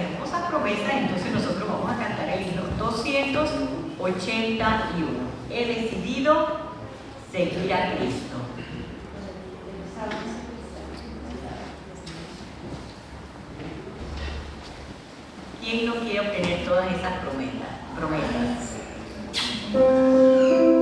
hermosas promesas, entonces nosotros vamos a cantar el himno 281. He decidido seguir a Cristo. ¿Quién no quiere obtener todas esas promesas? Seguir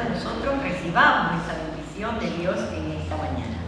de nosotros recibamos esa bendición de Dios en esta mañana.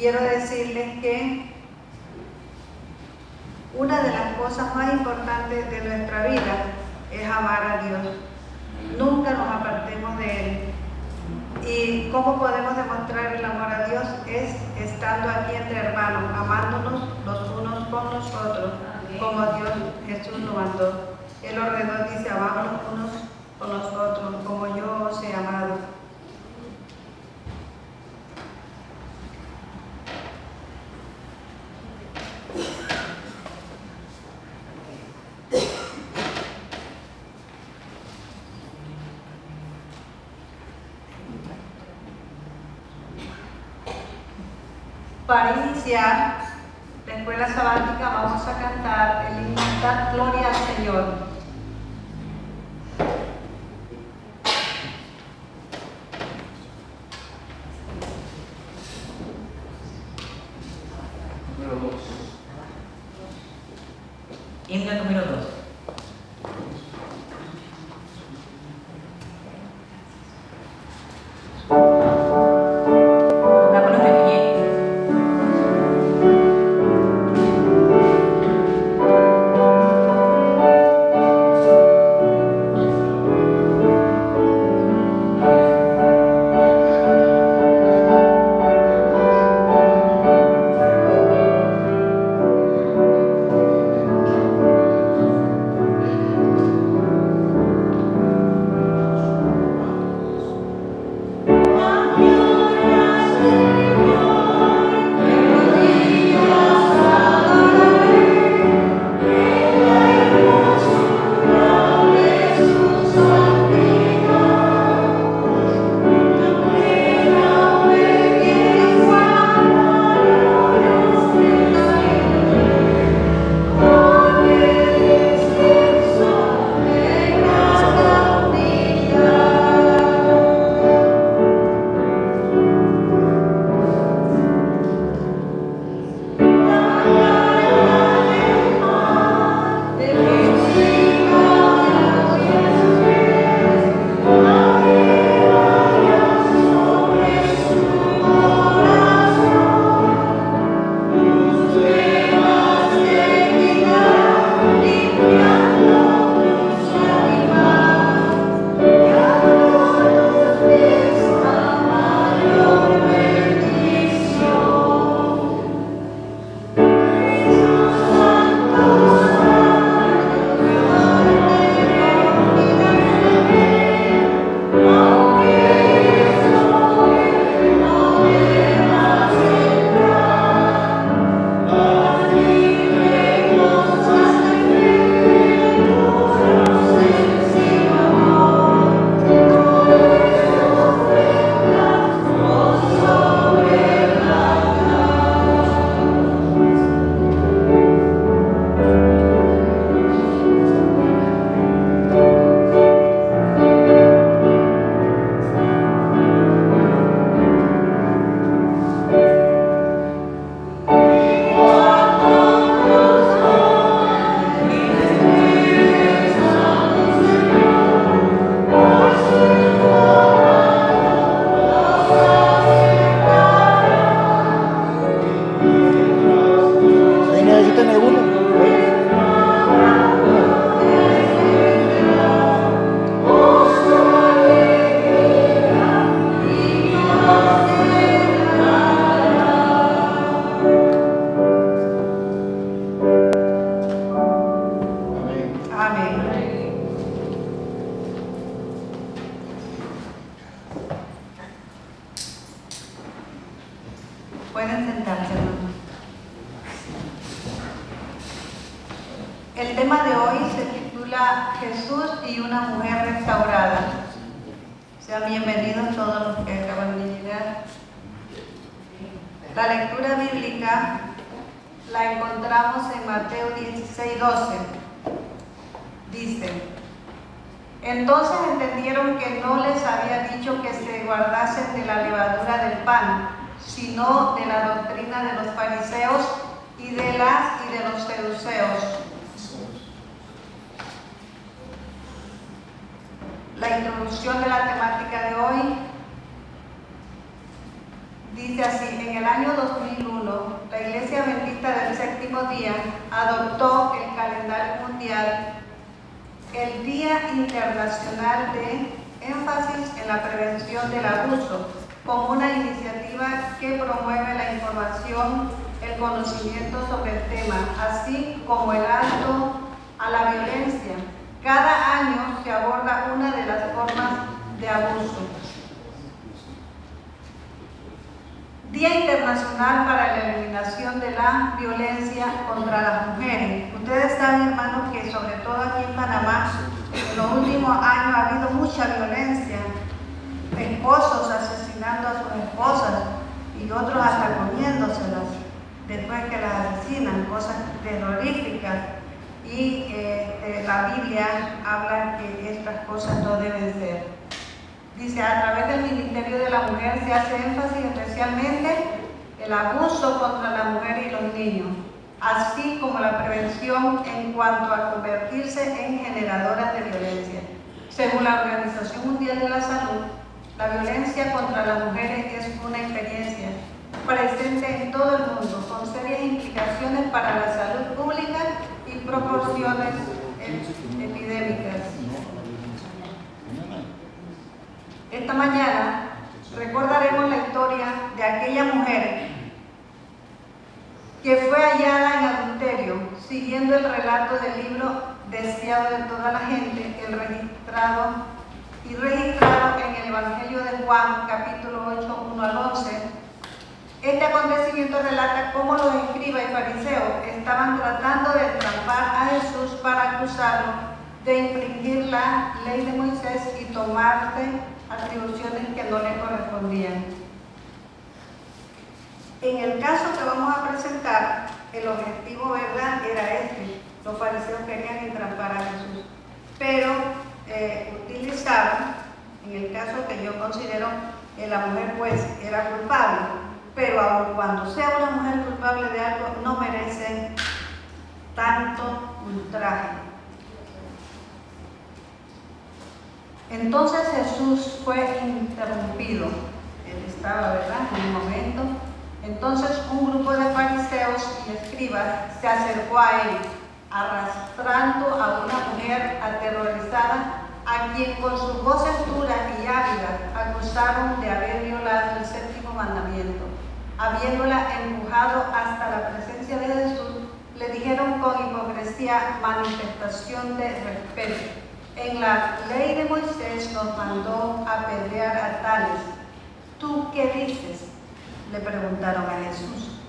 Quiero decirles que una de las cosas más importantes de nuestra vida es amar a Dios. Nunca nos apartemos de Él. ¿Y cómo podemos demostrar el amor a Dios? Es estando aquí entre hermanos, amándonos los unos con los otros, como Dios Jesús nos mandó. Él ordenó, dice, amamos los unos con los otros, como yo os he amado. Para iniciar la escuela sabática vamos a cantar el himno Dar Gloria al Señor. Número 2. Himno número 2. El tema de hoy se titula Jesús y una mujer restaurada. Sean bienvenidos todos los que acaban de llegar. La lectura bíblica la encontramos en Mateo 16:12. Dice: entonces entendieron que no les había dicho que se guardasen de la levadura del pan, sino de la doctrina de los fariseos y de los saduceos. La introducción de la temática de hoy dice así: en el año 2001, la Iglesia Adventista del Séptimo Día adoptó el calendario mundial, el Día Internacional de Énfasis en la Prevención del Abuso, como una iniciativa que promueve la información, el conocimiento sobre el tema, así como el alto a la violencia. Cada año se aborda una de las formas de abuso. Día Internacional para la Eliminación de la Violencia contra las Mujeres. Ustedes saben, hermanos, que sobre todo aquí en Panamá, en los últimos años ha habido mucha violencia. Esposos asesinando a sus esposas y otros hasta comiéndoselas después que las asesinan, cosas terroríficas. Y la Biblia habla que estas cosas no deben ser. Dice: a través del ministerio de la mujer se hace énfasis especialmente el abuso contra la mujer y los niños, así como la prevención en cuanto a convertirse en generadoras de violencia. Según la Organización Mundial de la Salud, la violencia contra las mujeres es una experiencia presente en todo el mundo, con serias implicaciones para la salud pública y proporciones epidémicas. Esta mañana recordaremos la historia de aquella mujer que fue hallada en adulterio, siguiendo el relato del libro deseado de toda la gente, registrado en el Evangelio de Juan, capítulo 8, 1 al 11. Este acontecimiento relata cómo los escribas y fariseos estaban tratando de entrampar a Jesús para acusarlo de infringir la ley de Moisés y tomarse atribuciones que no le correspondían. En el caso que vamos a presentar, el objetivo, ¿verdad?, era este. Los fariseos querían entrampar a Jesús, pero utilizaron, en el caso que yo considero que la mujer pues era culpable, pero aun cuando sea una mujer culpable de algo, no merece tanto ultraje. Entonces Jesús fue interrumpido. Él estaba, ¿verdad?, en un momento. Entonces un grupo de fariseos y escribas se acercó a él, arrastrando a una mujer aterrorizada, a quien con sus voces duras y ávidas acusaron de haber violado el séptimo mandamiento. Habiéndola empujado hasta la presencia de Jesús, le dijeron con hipocresía: manifestación de respeto. En la ley de Moisés nos mandó apedrear a tales. ¿Tú qué dices?, le preguntaron a Jesús.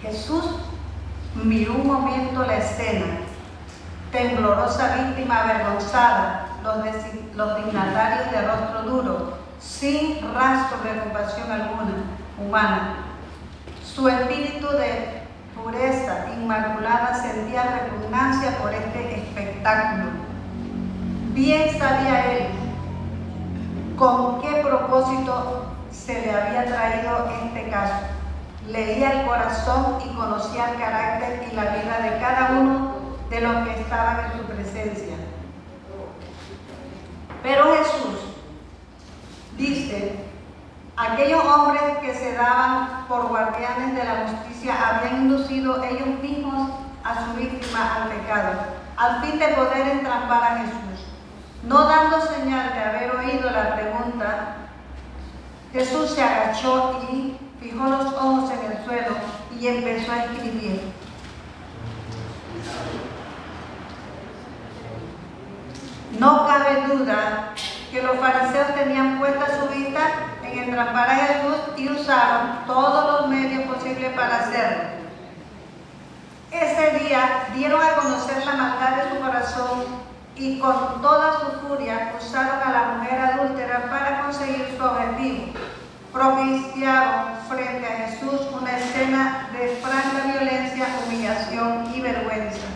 Jesús miró un momento la escena. Temblorosa víctima avergonzada, los dignatarios de rostro duro, sin rastro de compasión alguna humana. Su espíritu de pureza inmaculada sentía repugnancia por este espectáculo. Bien sabía él con qué propósito se le había traído este caso. Leía el corazón y conocía el carácter y la vida de cada uno de los que estaban en su presencia. Pero Jesús dice: aquellos hombres que se daban por guardianes de la justicia habían inducido ellos mismos a su víctima al pecado, al fin de poder entrampar a Jesús. No dando señal de haber oído la pregunta, Jesús se agachó y fijó los ojos en el suelo y empezó a escribir. No cabe duda que los fariseos tenían puesta su vista en entrampar a Jesús y usaron todos los medios posibles para hacerlo. conocer la maldad de su corazón y con toda su furia usaron a la mujer adúltera para conseguir su objetivo. Propiciaron frente a Jesús una escena de franca violencia, humillación y vergüenza.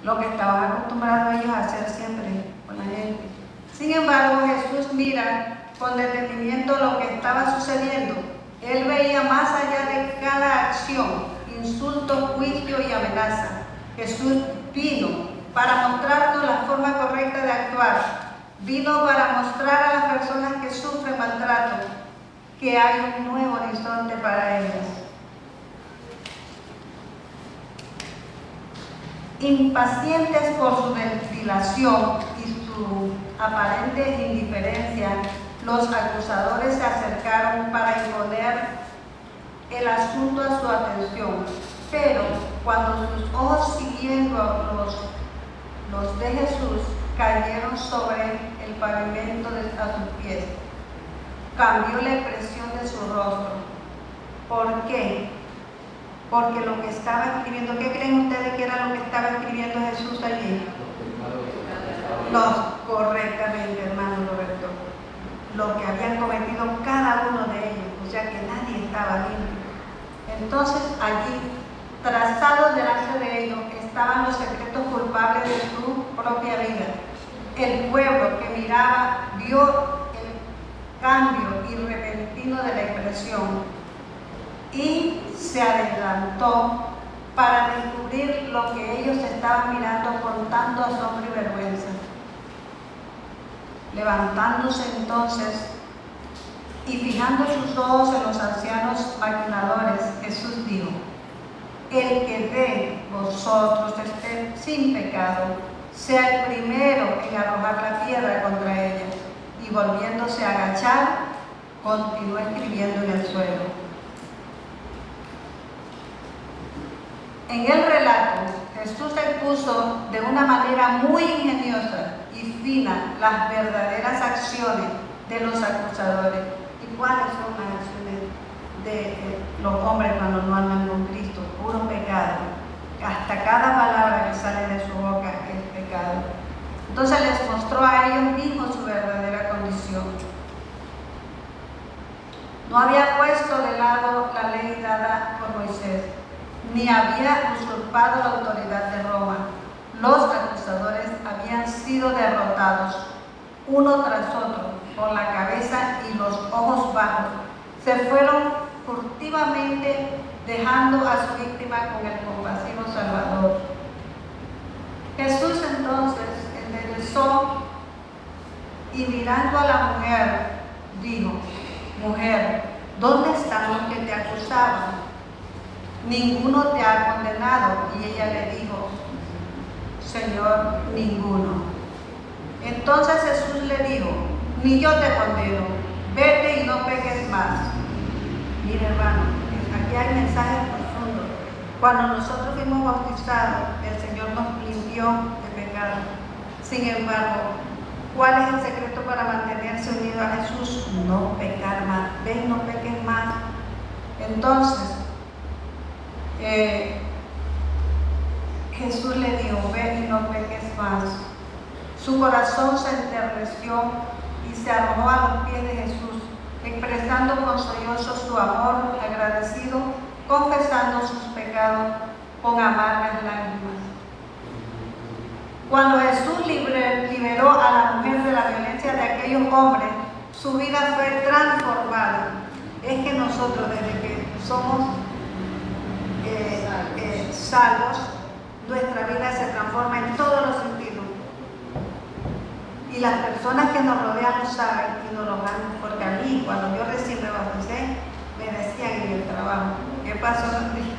Lo que estaban acostumbrados ellos a hacer siempre con la gente. Sin embargo, Jesús mira con detenimiento lo que estaba sucediendo. Él veía más allá de cada acción, insulto, juicio y amenaza. Jesús vino para mostrarnos la forma correcta de actuar. Vino para mostrar a las personas que sufren maltrato que hay un nuevo horizonte para ellas. Impacientes por su ventilación y su aparente indiferencia, los acusadores se acercaron para imponer el asunto a su atención, pero cuando sus ojos siguiendo los de Jesús cayeron sobre el pavimento a sus pies, cambió la expresión de su rostro. ¿Por qué? Porque lo que estaba escribiendo, ¿qué creen ustedes que era lo que estaba escribiendo Jesús allí? Correctamente, hermano Roberto, lo que habían cometido cada uno de ellos, o sea que nadie estaba limpio. Entonces allí, trazados delante de ellos, estaban los secretos culpables de su propia vida. El pueblo que miraba vio el cambio y repentino de la expresión y se adelantó para descubrir lo que ellos estaban mirando con tanto asombro y vergüenza. Levantándose entonces y fijando sus ojos en los ancianos maquinadores, Jesús dijo: el que de vosotros esté sin pecado, sea el primero en arrojar la piedra contra ella. Y volviéndose a agachar, continuó escribiendo en el suelo. En el relato, Jesús expuso de una manera muy ingeniosa y fina las verdaderas acciones de los acusadores. ¿Y cuáles son las acciones de los hombres cuando no andan con Cristo? Puro pecado. Hasta cada palabra que sale de su boca es pecado. Entonces les mostró a ellos mismos su verdadera condición. No había puesto de lado la ley dada por Moisés, ni había usurpado la autoridad de Roma. Los acusadores habían sido derrotados, uno tras otro, con la cabeza y los ojos bajos. Se fueron furtivamente, dejando a su víctima con el compasivo Salvador. Jesús entonces enderezó y mirando a la mujer, dijo: mujer, ¿dónde están los que te acusaban? Ninguno te ha condenado. Y ella le dijo: Señor, ninguno. Entonces Jesús le dijo: ni yo te condeno, vete y no peques más. Mire, hermano, aquí hay mensajes profundos. Cuando nosotros fuimos bautizados, el Señor nos limpió de pecado. Sin embargo, ¿cuál es el secreto para mantenerse unido a Jesús? No pecar más. Ven, no peques más. Entonces, Jesús le dijo: ven y no peques más. Su corazón se enterneció y se arrojó a los pies de Jesús, expresando con sollozo su amor agradecido, confesando sus pecados con amargas lágrimas. Cuando Jesús liberó a la mujer de la violencia de aquellos hombres, su vida fue transformada. Es que nosotros, desde que somos salvos, nuestra vida se transforma en todos los sentidos. Y las personas que nos rodean lo saben y nos lo dan, porque a mí, cuando yo recién me bauticé, me decían en el trabajo: ¿qué pasó contigo?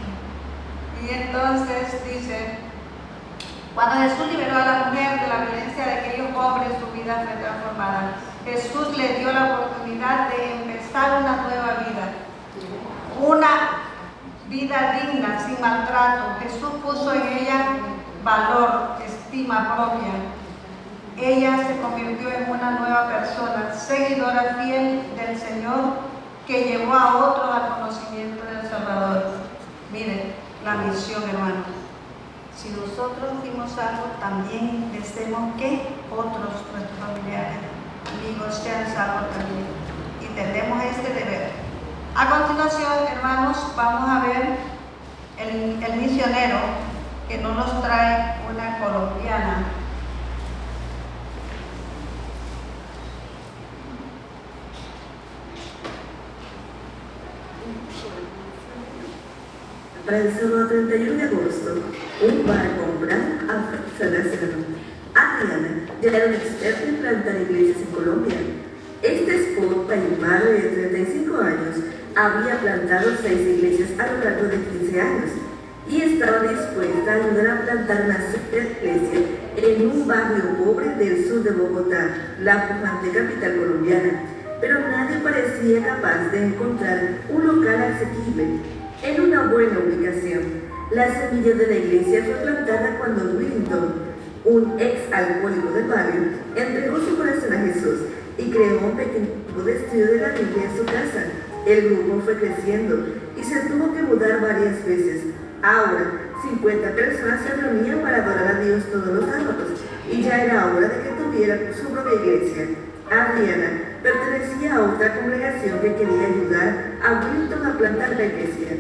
Y entonces dice: cuando Jesús liberó a la mujer de la violencia de aquellos hombres, su vida fue transformada. Jesús le dio la oportunidad de empezar una nueva vida, una vida digna, sin maltrato. Jesús puso en ella valor, estima propia. Ella se convirtió en una nueva persona, seguidora fiel del Señor, que llevó a otros al conocimiento del Salvador. Miren, la misión, hermanos. Si nosotros dimos algo, también deseemos que otros, nuestros familiares, amigos, sean salvos también. Y tenemos este deber. A continuación, hermanos, vamos a ver el misionero que no nos trae una colombiana. Para el sábado 31 de agosto, un barco comprado a Salazar. Adriana ya era una experta en plantar iglesias en Colombia. Esta esposa y madre de 35 años había plantado 6 iglesias a lo largo de 15 años y estaba dispuesta a ayudar a plantar una iglesia en un barrio pobre del sur de Bogotá, la pujante capital colombiana. Pero nadie parecía capaz de encontrar un local asequible en una buena ubicación. La semilla de la iglesia fue plantada cuando Willington, un ex alcohólico del barrio, entregó su corazón a Jesús y creó un pequeño grupo de estudio de la Biblia en su casa. El grupo fue creciendo y se tuvo que mudar varias veces. Ahora, 50 personas se reunían para adorar a Dios todos los sábados y ya era hora de que tuviera su propia iglesia. Adriana pertenecía a otra congregación que quería ayudar a Willington a plantar la iglesia.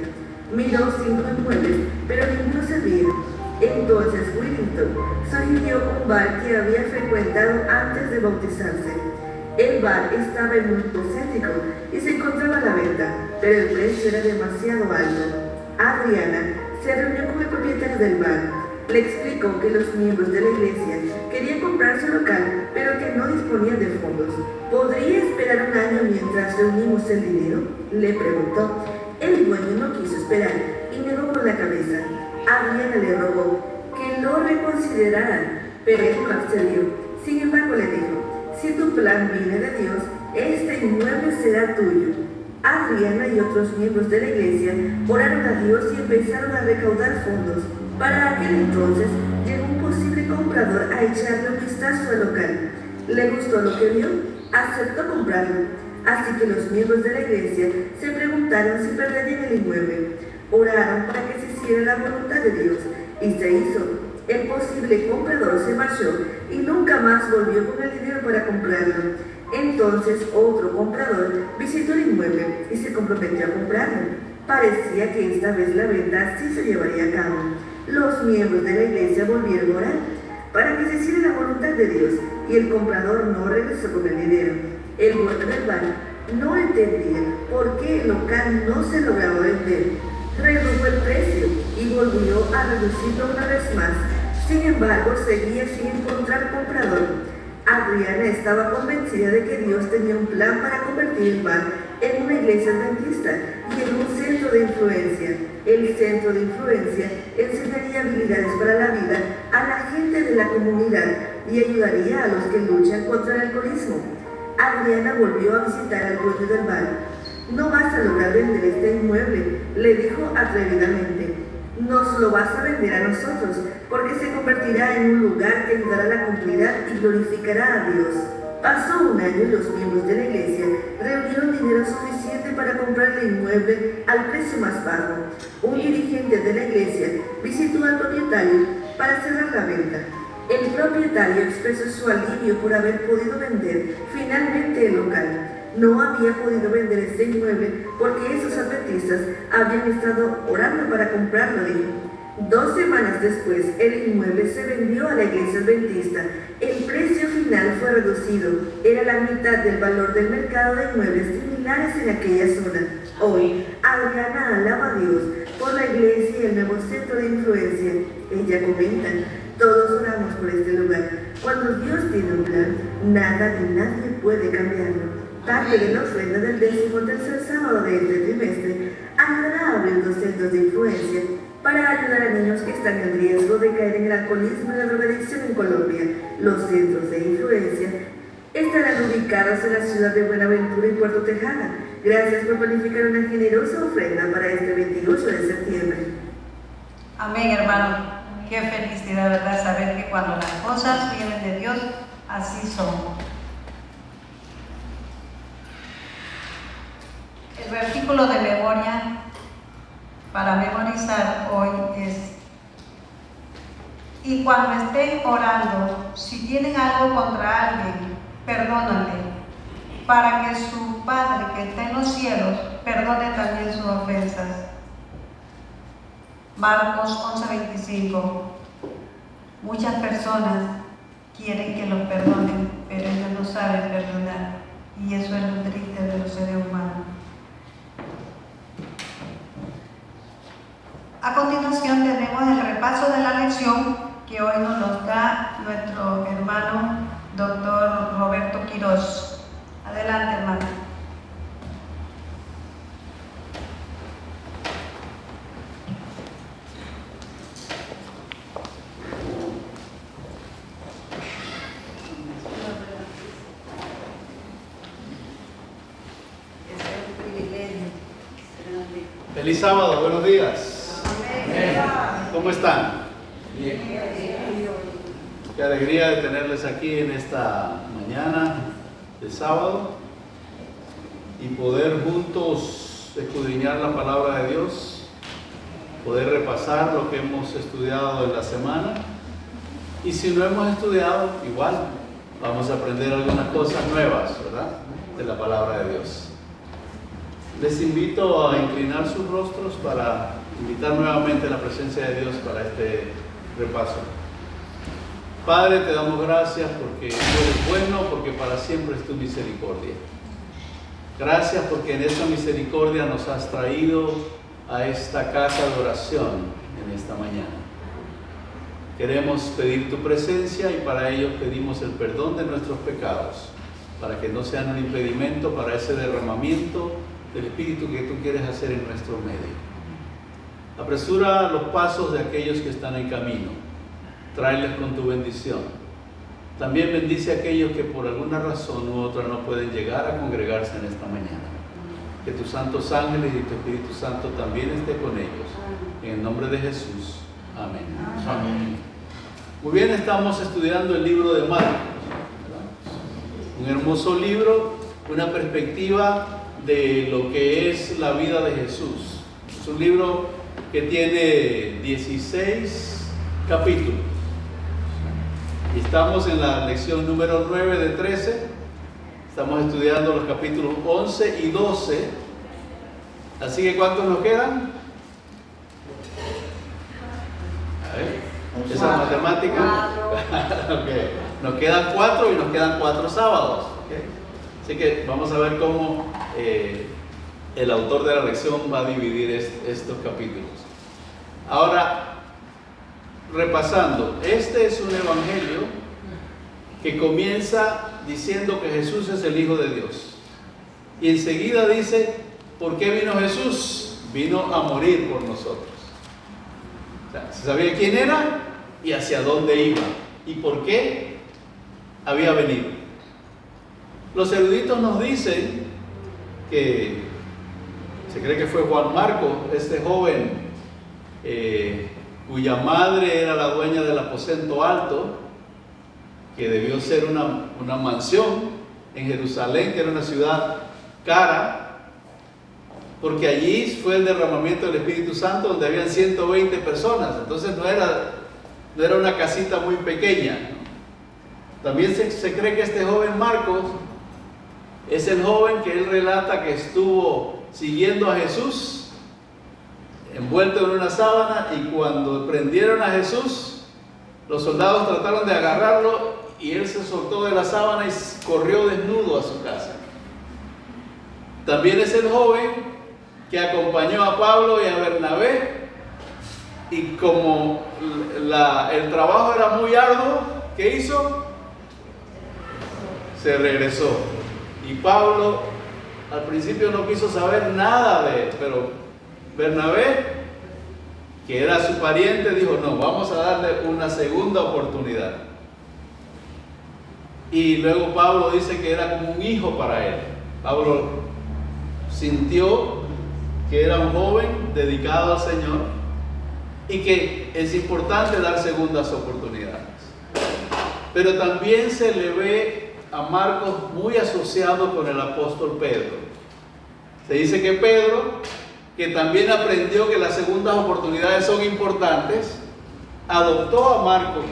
Miró 5 inmuebles, pero ninguno servía. Entonces Willington sugirió un bar que había frecuentado antes de bautizarse. El bar estaba en un punto céntrico y se encontraba a la venta, pero el precio era demasiado alto. Adriana se reunió con el propietario del bar. Le explicó que los miembros de la iglesia querían comprar su local, pero que no disponían de fondos. ¿Podría esperar un año mientras reunimos el dinero?, le preguntó. El dueño no quiso esperar y negó con la cabeza. Adriana le rogó que lo reconsiderara, pero él no accedió. Sin embargo, le dijo: si tu plan viene de Dios, este inmueble será tuyo. Adriana y otros miembros de la iglesia oraron a Dios y empezaron a recaudar fondos. Para aquel entonces llegó un posible comprador a echarle un vistazo al local. Le gustó lo que vio, aceptó comprarlo. Así que los miembros de la iglesia se preguntaron si perderían el inmueble. Oraron para que se hiciera la voluntad de Dios y se hizo. El posible comprador se marchó y nunca más volvió con el dinero para comprarlo. Entonces otro comprador visitó el inmueble y se comprometió a comprarlo. Parecía que esta vez la venta sí se llevaría a cabo. Los miembros de la iglesia volvieron a orar para que se hiciera la voluntad de Dios y el comprador no regresó con el dinero. El dueño del bar no entendía por qué el local no se lograba vender. Redujo el precio y volvió a reducirlo una vez más. Sin embargo, seguía sin encontrar comprador. Adriana estaba convencida de que Dios tenía un plan para convertir el bar en una iglesia adventista y en un centro de influencia. El centro de influencia enseñaría habilidades para la vida a la gente de la comunidad y ayudaría a los que luchan contra el alcoholismo. Adriana volvió a visitar al dueño del bar. No vas a lograr vender este inmueble, le dijo atrevidamente. Nos lo vas a vender a nosotros, porque se convertirá en un lugar que ayudará a la comunidad y glorificará a Dios. Pasó un año y los miembros de la iglesia reunieron dinero suficiente para comprar el inmueble al precio más bajo. Un dirigente de la iglesia visitó al propietario para cerrar la venta. El propietario expresó su alivio por haber podido vender finalmente el local. No había podido vender este inmueble porque esos adventistas habían estado orando para comprarlo, dijo. 2 semanas después, el inmueble se vendió a la iglesia adventista. El precio final fue reducido. Era la mitad del valor del mercado de inmuebles similares en aquella zona. Hoy, Adriana alaba a Dios por la iglesia y el nuevo centro de influencia. Ella comenta: todos oramos por este lugar. Cuando Dios tiene un plan, nada ni nadie puede cambiarlo. Parte de la ofrenda del 13º sábado de este trimestre ayudará a abrir 2 centros de influencia para ayudar a niños que están en riesgo de caer en el alcoholismo y la drogadicción en Colombia. Los centros de influencia estarán ubicados en la ciudad de Buenaventura y Puerto Tejada. Gracias por planificar una generosa ofrenda para este 28 de septiembre. Amén, hermano. Qué felicidad, ¿verdad? Saber que cuando las cosas vienen de Dios, así son. El versículo de memoria para memorizar hoy es: y cuando estén orando, si tienen algo contra alguien, perdónale, para que su Padre que está en los cielos perdone también sus ofensas. Marcos 11:25. Muchas personas quieren que los perdonen, pero ellos no saben perdonar, y eso es lo triste de los seres humanos. A continuación tenemos el repaso de la lección que hoy nos da nuestro hermano doctor Roberto Quirós. Adelante, hermano. Feliz sábado, buenos días. ¿Cómo están? Bien. Qué alegría de tenerles aquí en esta mañana de sábado y poder juntos escudriñar la palabra de Dios, poder repasar lo que hemos estudiado en la semana, y si no hemos estudiado, igual vamos a aprender algunas cosas nuevas, ¿verdad?, de la palabra de Dios. Les invito a inclinar sus rostros para invitar nuevamente la presencia de Dios para este repaso. Padre, te damos gracias porque tú eres bueno, porque para siempre es tu misericordia. Gracias porque en esa misericordia nos has traído a esta casa de oración en esta mañana. Queremos pedir tu presencia y para ello pedimos el perdón de nuestros pecados, para que no sean un impedimento para ese derramamiento del Espíritu que tú quieres hacer en nuestro medio. Apresura los pasos de aquellos que están en camino, tráeles con tu bendición. También bendice a aquellos que por alguna razón u otra no pueden llegar a congregarse en esta mañana. Que tus santos ángeles y tu Espíritu Santo también esté con ellos. En el nombre de Jesús. Amén. Amén. Muy bien, estamos estudiando el libro de Marcos, ¿verdad? Un hermoso libro, una perspectiva de lo que es la vida de Jesús. Es un libro que tiene 16 capítulos. Y estamos en la lección número 9 de 13. Estamos estudiando los capítulos 11 y 12. Así que ¿cuántos nos quedan? A ver, esa matemática. Okay. Nos quedan 4 y nos quedan 4 sábados. Okay. Así que vamos a ver cómo el autor de la lección va a dividir estos capítulos. Ahora, repasando, este es un evangelio que comienza diciendo que Jesús es el Hijo de Dios. Y enseguida dice, ¿por qué vino Jesús? Vino a morir por nosotros. O sea, se sabía quién era y hacia dónde iba y por qué había venido. Los eruditos nos dicen que se cree que fue Juan Marcos, este joven cuya madre era la dueña del aposento alto, que debió ser una mansión en Jerusalén, que era una ciudad cara, porque allí fue el derramamiento del Espíritu Santo, donde habían 120 personas. Entonces no era una casita muy pequeña, ¿no? También se cree que este joven Marcos es el joven que él relata que estuvo siguiendo a Jesús, envuelto en una sábana, y cuando prendieron a Jesús, los soldados trataron de agarrarlo y él se soltó de la sábana y corrió desnudo a su casa. También es el joven que acompañó a Pablo y a Bernabé, y como el trabajo era muy arduo, ¿qué hizo? Se regresó. Y Pablo al principio no quiso saber nada de él, pero Bernabé, que era su pariente, dijo, no, vamos a darle una segunda oportunidad. Y luego Pablo dice que era como un hijo para él. Pablo sintió que era un joven dedicado al Señor y que es importante dar segundas oportunidades. Pero también se le ve a Marcos muy asociado con el apóstol Pedro. Se dice que Pedro que también aprendió que las segundas oportunidades son importantes, adoptó a Marcos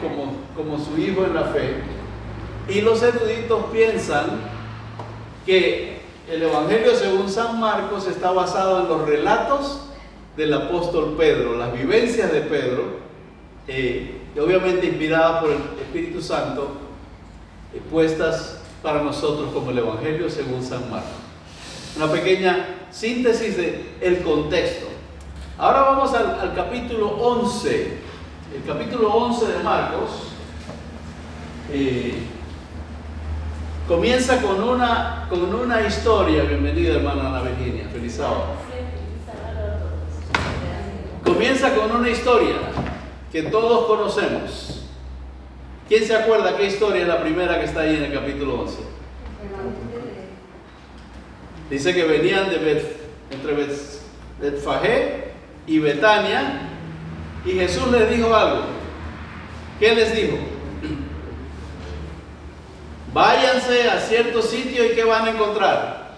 como su hijo en la fe, y los eruditos piensan que el Evangelio según San Marcos está basado en los relatos del apóstol Pedro, las vivencias de Pedro, obviamente inspiradas por el Espíritu Santo, puestas para nosotros como el Evangelio según San Marcos. Una pequeña síntesis del contexto. Ahora vamos al capítulo 11. El capítulo 11 de Marcos comienza con una historia. Bienvenida, hermana Ana Virginia. Feliz sábado. Comienza con una historia que todos conocemos. ¿Quién se acuerda qué historia es la primera que está ahí en el capítulo 11? Dice que venían entre Betfagé y Betania, y Jesús les dijo algo. ¿Qué les dijo? Váyanse a cierto sitio y ¿qué van a encontrar?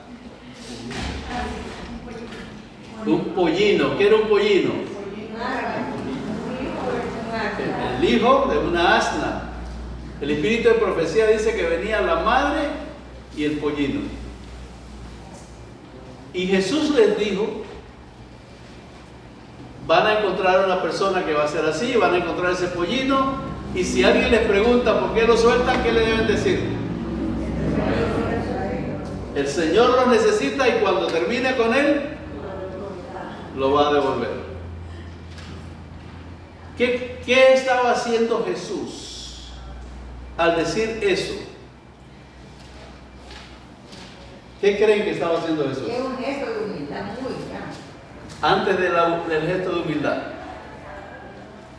Un pollino. ¿Qué era un pollino? El hijo de una asna. El espíritu de profecía dice que venía la madre y el pollino. Y Jesús les dijo, van a encontrar una persona que va a ser así, van a encontrar ese pollino, y si alguien les pregunta por qué lo sueltan, ¿qué le deben decir? El Señor lo necesita y cuando termine con él, lo va a devolver. ¿Qué estaba haciendo Jesús al decir eso? ¿Qué creen que estaba haciendo Jesús? Es un gesto de humildad muy grande. Antes del gesto de humildad,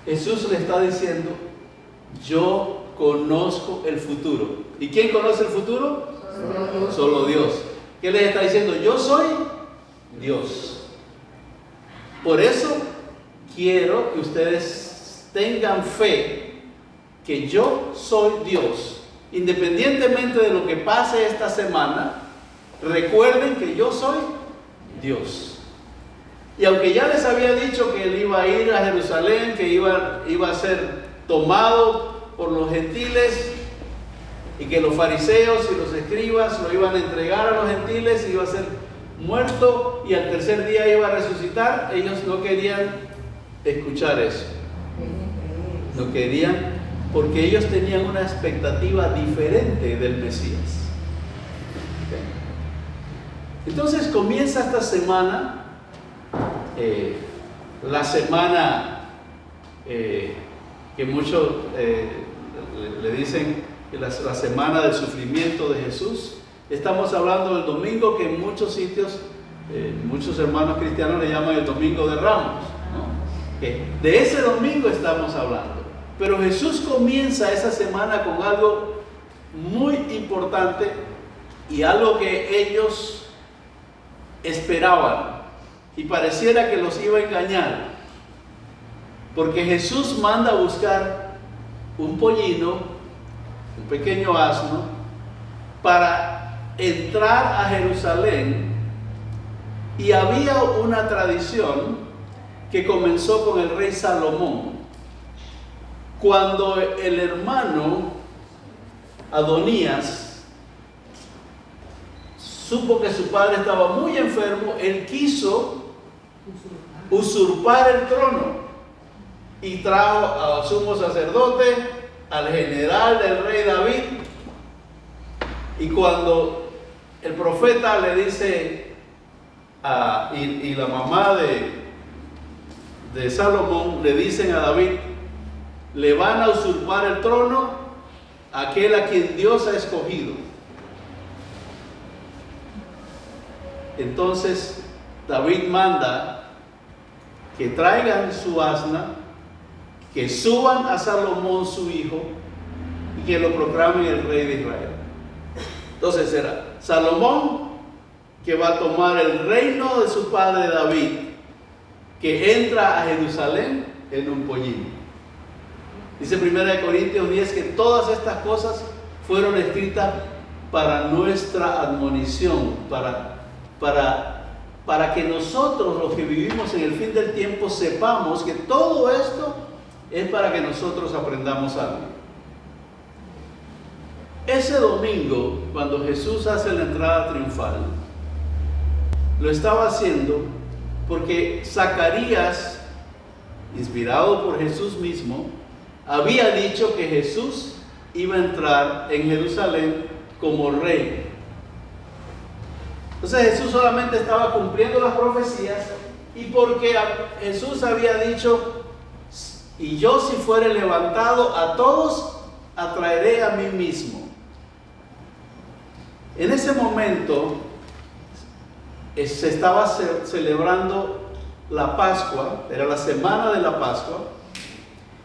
Jesús le está diciendo, yo conozco el futuro. ¿Y quién conoce el futuro? Solo Dios. ¿Qué les está diciendo? Yo soy Dios. Por eso quiero que ustedes tengan fe que yo soy Dios. Independientemente de lo que pase esta semana, recuerden que yo soy Dios. Y aunque ya les había dicho que él iba a ir a Jerusalén, que iba a ser tomado por los gentiles, y que los fariseos y los escribas lo iban a entregar a los gentiles, iba a ser muerto y al tercer día iba a resucitar, ellos no querían escuchar eso. No querían, porque ellos tenían una expectativa diferente del Mesías. Entonces comienza esta semana, la semana que muchos le dicen la semana del sufrimiento de Jesús. Estamos hablando del domingo que en muchos sitios, muchos hermanos cristianos le llaman el domingo de Ramos, ¿no? De ese domingo estamos hablando. Pero Jesús comienza esa semana con algo muy importante y algo que ellos esperaban y pareciera que los iba a engañar, porque Jesús manda a buscar un pollino, un pequeño asno, para entrar a Jerusalén. Y había una tradición que comenzó con el rey Salomón. Cuando el hermano Adonías supo que su padre estaba muy enfermo, él quiso usurpar el trono y trajo al sumo sacerdote, al general del rey David. Y cuando el profeta le dice y la mamá de Salomón le dicen a David, le van a usurpar el trono a aquel a quien Dios ha escogido. Entonces David manda que traigan su asna, que suban a Salomón su hijo y que lo proclamen el rey de Israel. Entonces será Salomón que va a tomar el reino de su padre David, que entra a Jerusalén en un pollino. Dice 1 Corintios 10 que todas estas cosas fueron escritas para nuestra admonición, para para que nosotros, los que vivimos en el fin del tiempo, sepamos que todo esto es para que nosotros aprendamos algo. Ese domingo, cuando Jesús hace la entrada triunfal, lo estaba haciendo porque Zacarías, inspirado por Jesús mismo, había dicho que Jesús iba a entrar en Jerusalén como rey. Entonces Jesús solamente estaba cumpliendo las profecías, y porque Jesús había dicho: y yo, si fuere levantado, a todos atraeré a mí mismo. En ese momento se estaba celebrando la Pascua, era la semana de la Pascua,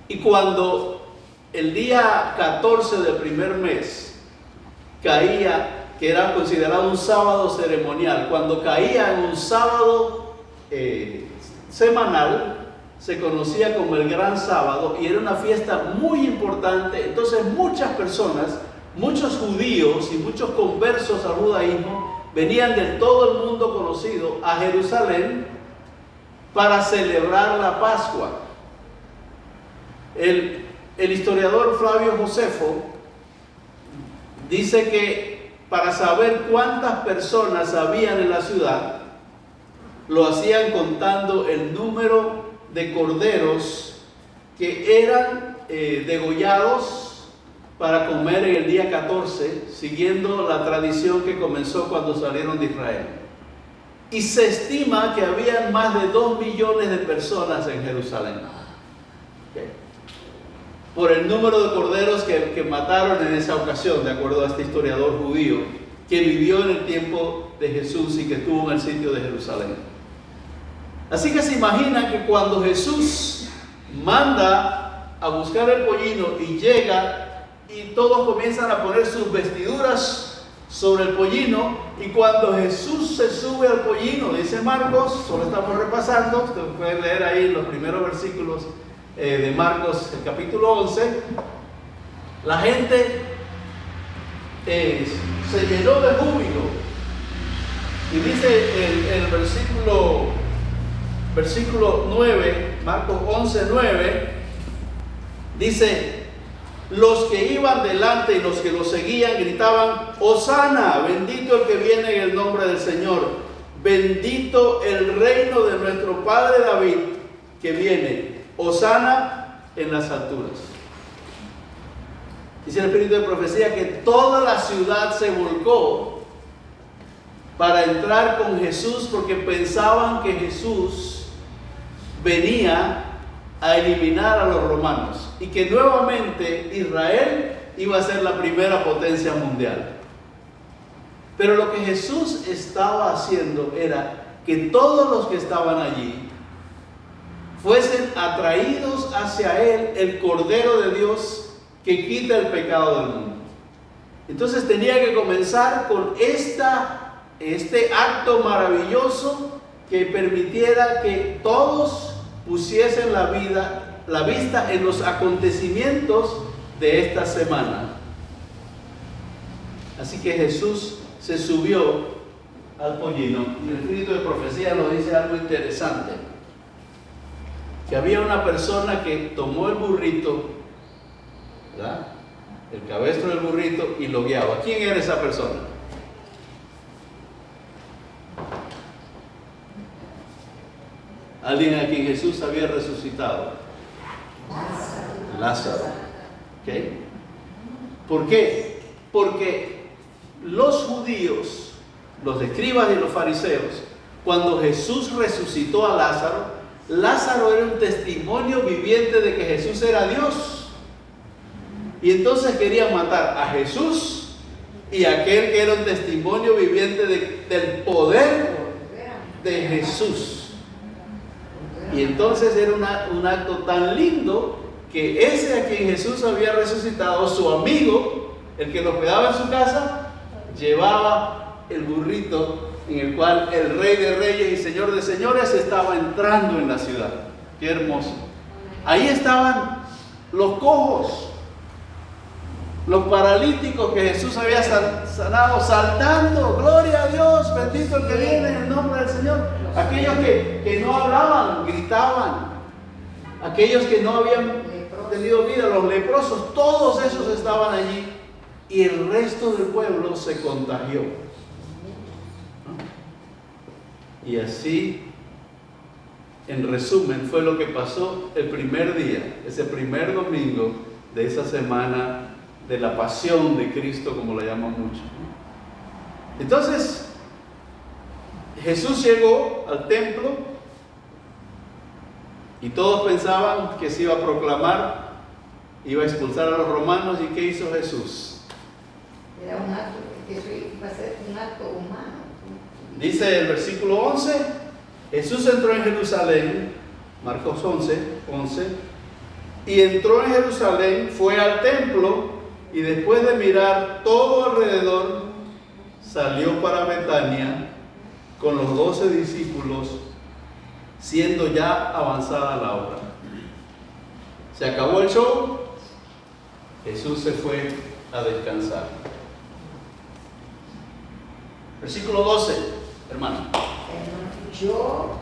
y cuando el día 14 del primer mes caía, que era considerado un sábado ceremonial, cuando caía en un sábado semanal, se conocía como el Gran Sábado, y era una fiesta muy importante. Entonces muchas personas, muchos judíos y muchos conversos al judaísmo venían de todo el mundo conocido a Jerusalén para celebrar la Pascua. El historiador Flavio Josefo dice que para saber cuántas personas habían en la ciudad, lo hacían contando el número de corderos que eran degollados para comer en el día 14, siguiendo la tradición que comenzó cuando salieron de Israel. Y se estima que había más de 2 millones de personas en Jerusalén. Okay. Por el número de corderos que mataron en esa ocasión, de acuerdo a este historiador judío, que vivió en el tiempo de Jesús y que estuvo en el sitio de Jerusalén. Así que se imagina que cuando Jesús manda a buscar el pollino y llega, y todos comienzan a poner sus vestiduras sobre el pollino, y cuando Jesús se sube al pollino, dice Marcos, solo estamos repasando, ustedes pueden leer ahí los primeros versículos de Marcos, el capítulo 11, la gente se llenó de júbilo, y dice el versículo 9, Marcos 11, 9, dice: los que iban delante y los que los seguían gritaban: Hosana, bendito el que viene en el nombre del Señor, bendito el reino de nuestro padre David que viene, Hosana en las alturas. Dice el Espíritu de profecía que toda la ciudad se volcó para entrar con Jesús, porque pensaban que Jesús venía a eliminar a los romanos y que nuevamente Israel iba a ser la primera potencia mundial. Pero lo que Jesús estaba haciendo era que todos los que estaban allí fuesen atraídos hacia Él, el Cordero de Dios que quita el pecado del mundo. Entonces tenía que comenzar con este acto maravilloso que permitiera que todos pusiesen la vista en los acontecimientos de esta semana. Así que Jesús se subió al pollino, y el Espíritu de profecía nos dice algo interesante, que había una persona que tomó el burrito, ¿verdad?, el cabestro del burrito, y lo guiaba. ¿Quién era esa persona? Alguien a quien Jesús había resucitado. Lázaro. ¿Okay? ¿Por qué? Porque los judíos, los escribas y los fariseos, cuando Jesús resucitó a Lázaro, Lázaro era un testimonio viviente de que Jesús era Dios. Y entonces querían matar a Jesús y a aquel que era un testimonio viviente del poder de Jesús. Y entonces era un acto tan lindo que ese a quien Jesús había resucitado, su amigo, el que lo cuidaba en su casa, llevaba el burrito en el cual el Rey de Reyes y Señor de Señores estaba entrando en la ciudad. ¡Qué hermoso! Ahí estaban los cojos, Los paralíticos que Jesús había sanado, saltando, gloria a Dios, bendito el que viene en el nombre del Señor. Aquellos que no hablaban, gritaban. Aquellos que no habían tenido vida, los leprosos, todos esos estaban allí. Y el resto del pueblo se contagió. Y así, en resumen, fue lo que pasó el primer día, ese primer domingo de esa semana de la pasión de Cristo, como la llaman mucho. Entonces, Jesús llegó al templo y todos pensaban que se iba a proclamar, iba a expulsar a los romanos. ¿Y qué hizo Jesús? Era un acto, eso iba a ser un acto humano. Dice el versículo 11, Jesús entró en Jerusalén, Marcos 11, y entró en Jerusalén, fue al templo, y después de mirar todo alrededor, salió para Betania con los 12 discípulos, siendo ya avanzada la hora. Se acabó el show, Jesús se fue a descansar. Versículo 12, hermano. Yo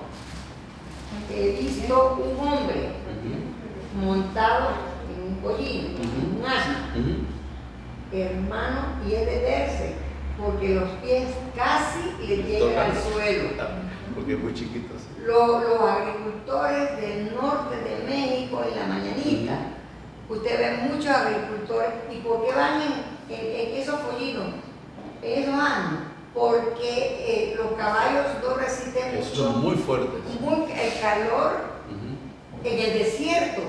he visto un hombre montado en un pollino, en un asno, hermano, y es de verse, porque los pies casi le llegan al suelo. Porque es muy chiquito. ¿Sí? Los agricultores del norte de México en la mañanita, usted ve muchos agricultores. ¿Y por qué van en esos pollinos, en esos asnos? Porque los caballos no resisten mucho. Son muy fuertes. El calor en el desierto.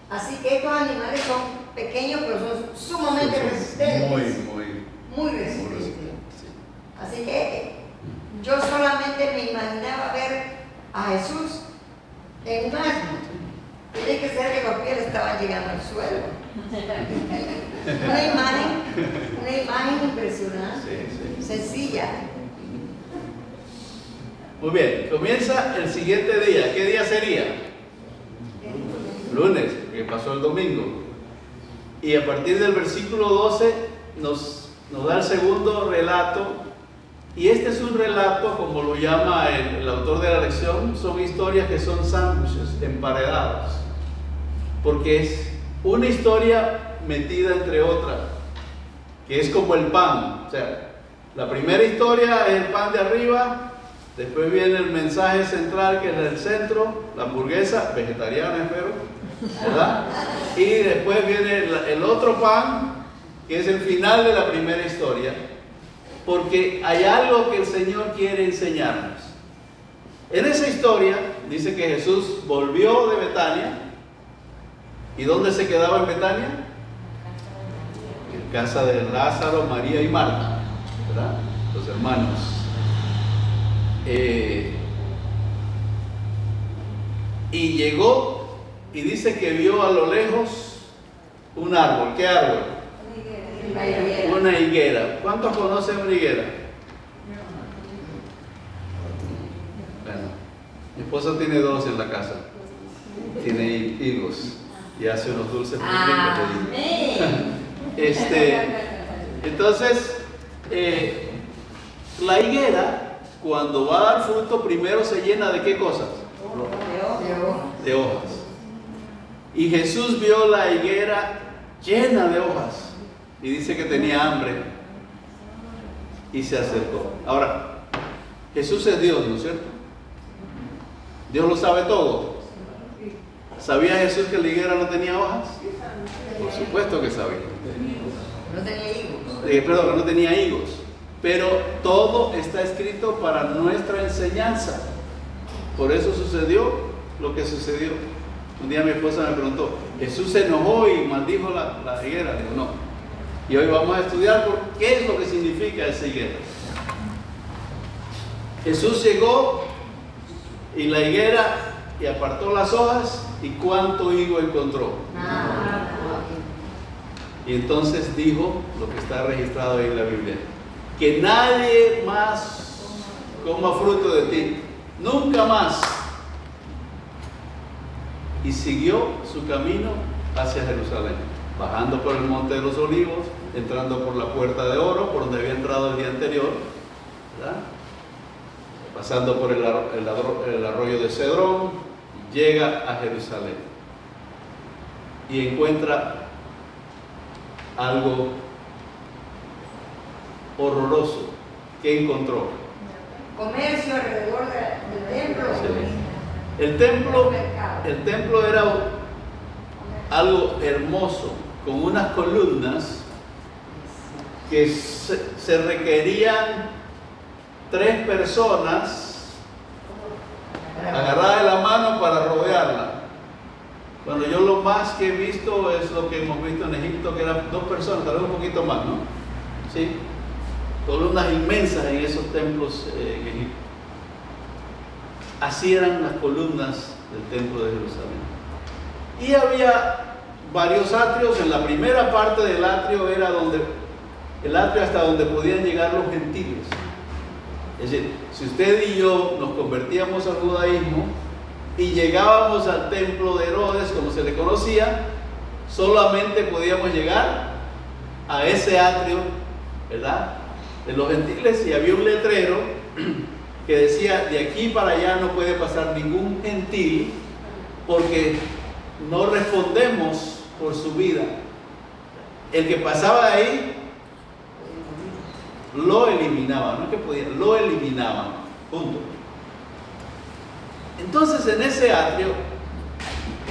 Así que estos animales son pequeños, pero son sumamente resistentes. Muy resistentes. Sí. Así que yo solamente me imaginaba ver a Jesús en un asno. Tiene que ser que los pies le estaban llegando al suelo. Una imagen impresionante, sencilla. Muy bien, comienza el siguiente día. ¿Qué día sería? Lunes, que pasó el domingo. Y a partir del versículo 12 nos da el segundo relato. Y este es un relato, como lo llama el autor de la lección, son historias que son sándwiches, emparedadas. Porque es una historia metida entre otras, que es como el pan. O sea, la primera historia es el pan de arriba, después viene el mensaje central, que es el centro, la hamburguesa, vegetariana espero, ¿verdad? Y después viene el otro pan, que es el final de la primera historia, porque hay algo que el Señor quiere enseñarnos. En esa historia dice que Jesús volvió de Betania. ¿Y dónde se quedaba en Betania? En casa de Lázaro, María y Marta, ¿verdad? Los hermanos. Y llegó y dice que vio a lo lejos un árbol. ¿Qué árbol? Una higuera. ¿Cuántos conocen una higuera? Bueno, mi esposa tiene 2 en la casa. Tiene higos y hace unos dulces muy ricos. Entonces, la higuera, cuando va a dar fruto, primero se llena de ¿qué cosas? De hojas. Y Jesús vio la higuera llena de hojas y dice que tenía hambre y se acercó. Ahora, Jesús es Dios, ¿no es cierto? Dios lo sabe todo. ¿Sabía Jesús que la higuera no tenía hojas? Por supuesto que sabía. No tenía higos. Perdón, no tenía higos. Pero todo está escrito para nuestra enseñanza. Por eso sucedió lo que sucedió. Un día mi esposa me preguntó, ¿Jesús se enojó y maldijo la higuera? Digo, no. Y hoy vamos a estudiar qué es lo que significa esa higuera. Jesús llegó y la higuera y apartó las hojas, y ¿cuánto higo encontró? Y entonces dijo lo que está registrado ahí en la Biblia: que nadie más coma fruto de ti, nunca más. Y siguió su camino hacia Jerusalén. bajando por el Monte de los Olivos, entrando por la Puerta de Oro, por donde había entrado el día anterior, ¿verdad? Pasando por el arroyo de Cedrón, llega a Jerusalén y encuentra algo horroroso. ¿Qué encontró? Comercio alrededor del templo. Sí. El templo era algo hermoso, con unas columnas que se requerían 3 personas agarradas de la mano para rodearla. Bueno, yo lo más que he visto es lo que hemos visto en Egipto, que eran 2 personas, tal vez un poquito más, ¿no? Sí, columnas inmensas en esos templos en Egipto. Así eran las columnas del templo de Jerusalén. Y había varios atrios. En la primera parte del atrio era el atrio hasta donde podían llegar los gentiles. Es decir, si usted y yo nos convertíamos al judaísmo y llegábamos al templo de Herodes, como se le conocía, solamente podíamos llegar a ese atrio, ¿verdad?, de los gentiles, y había un letrero que decía: de aquí para allá no puede pasar ningún gentil, porque no respondemos por su vida. El que pasaba de ahí lo eliminaban, no es que podían, lo eliminaban, punto. Entonces, en ese atrio,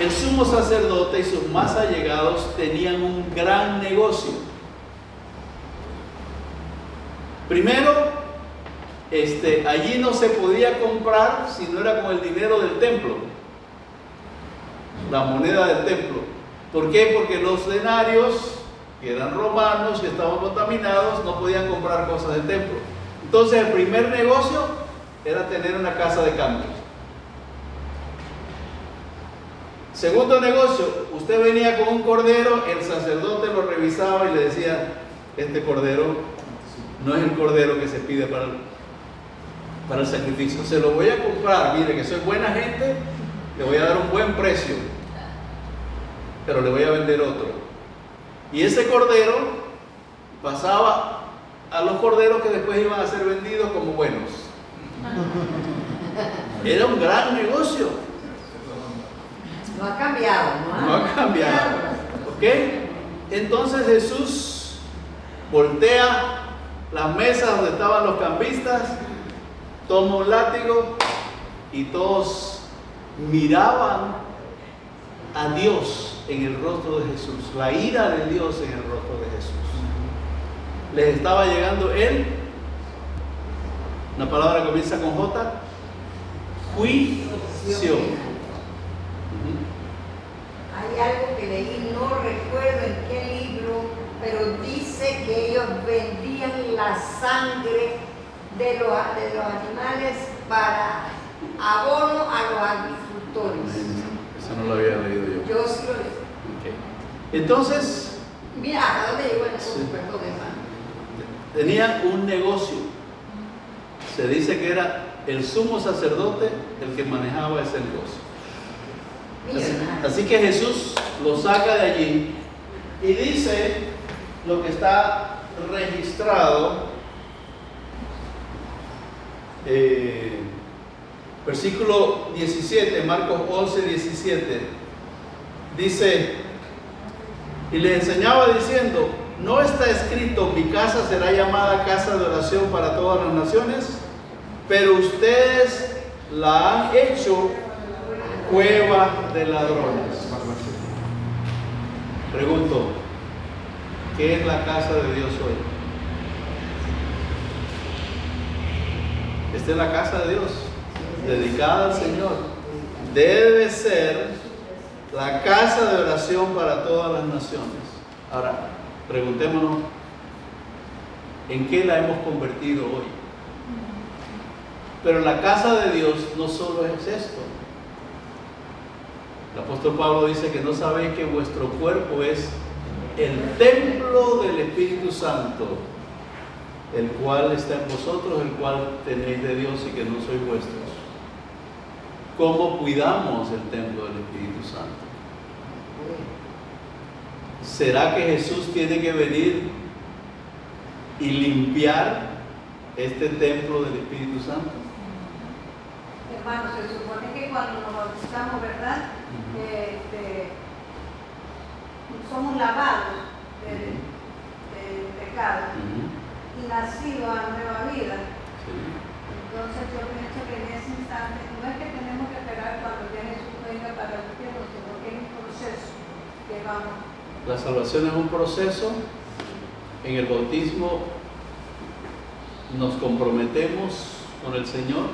el sumo sacerdote y sus más allegados tenían un gran negocio. Primero, allí no se podía comprar si no era con el dinero del templo, la moneda del templo. ¿Por qué? Porque los denarios, que eran romanos, que estaban contaminados, no podían comprar cosas del templo. Entonces, el primer negocio era tener una casa de cambio. Segundo negocio, usted venía con un cordero, el sacerdote lo revisaba y le decía: este cordero no es el cordero que se pide para el sacrificio, se lo voy a comprar, mire que soy buena gente, le voy a dar un buen precio, pero le voy a vender otro. Y ese cordero pasaba a los corderos que después iban a ser vendidos como buenos. Era un gran negocio. No ha cambiado, No ha cambiado. ¿Ok? Entonces Jesús voltea las mesas donde estaban los cambistas, toma un látigo y todos miraban a Dios en el rostro de Jesús, la ira de Dios en el rostro de Jesús. Les estaba llegando una palabra que comienza con J, juicio. Hay algo que leí, no recuerdo en qué libro, pero dice que ellos vendían la sangre de los animales para abono a los agricultores. Eso no lo había leído yo. Yo sí lo leí. Okay. Entonces, mira, ¿a dónde llegó el sí, perdón, hermano? tenían un negocio. Se dice que era el sumo sacerdote el que manejaba ese negocio. Así que Jesús lo saca de allí y dice lo que está registrado, versículo 17, Marcos 11, 17, dice: y les enseñaba diciendo: ¿no está escrito, mi casa será llamada casa de oración para todas las naciones? Pero ustedes la han hecho cueva de ladrones. Pregunto, ¿qué es la casa de Dios hoy? Esta es la casa de Dios, dedicada al Señor. Debe ser la casa de oración para todas las naciones. Ahora, preguntémonos, ¿en qué la hemos convertido hoy? Pero la casa de Dios no solo es esto. El apóstol Pablo dice que no sabéis que vuestro cuerpo es el templo del Espíritu Santo, el cual está en vosotros, el cual tenéis de Dios y que no sois vuestros. ¿Cómo cuidamos el templo del Espíritu Santo? ¿Será que Jesús tiene que venir y limpiar este templo del Espíritu Santo? Hermanos, se supone que cuando nos bautizamos, ¿verdad? Somos lavados del pecado y nacidos a nueva vida. Sí. Entonces yo pienso que en ese instante no es que tenemos que esperar cuando ya Jesús venga para limpiarnos, sino que es un proceso que vamos. La salvación es un proceso. En el bautismo nos comprometemos con el Señor.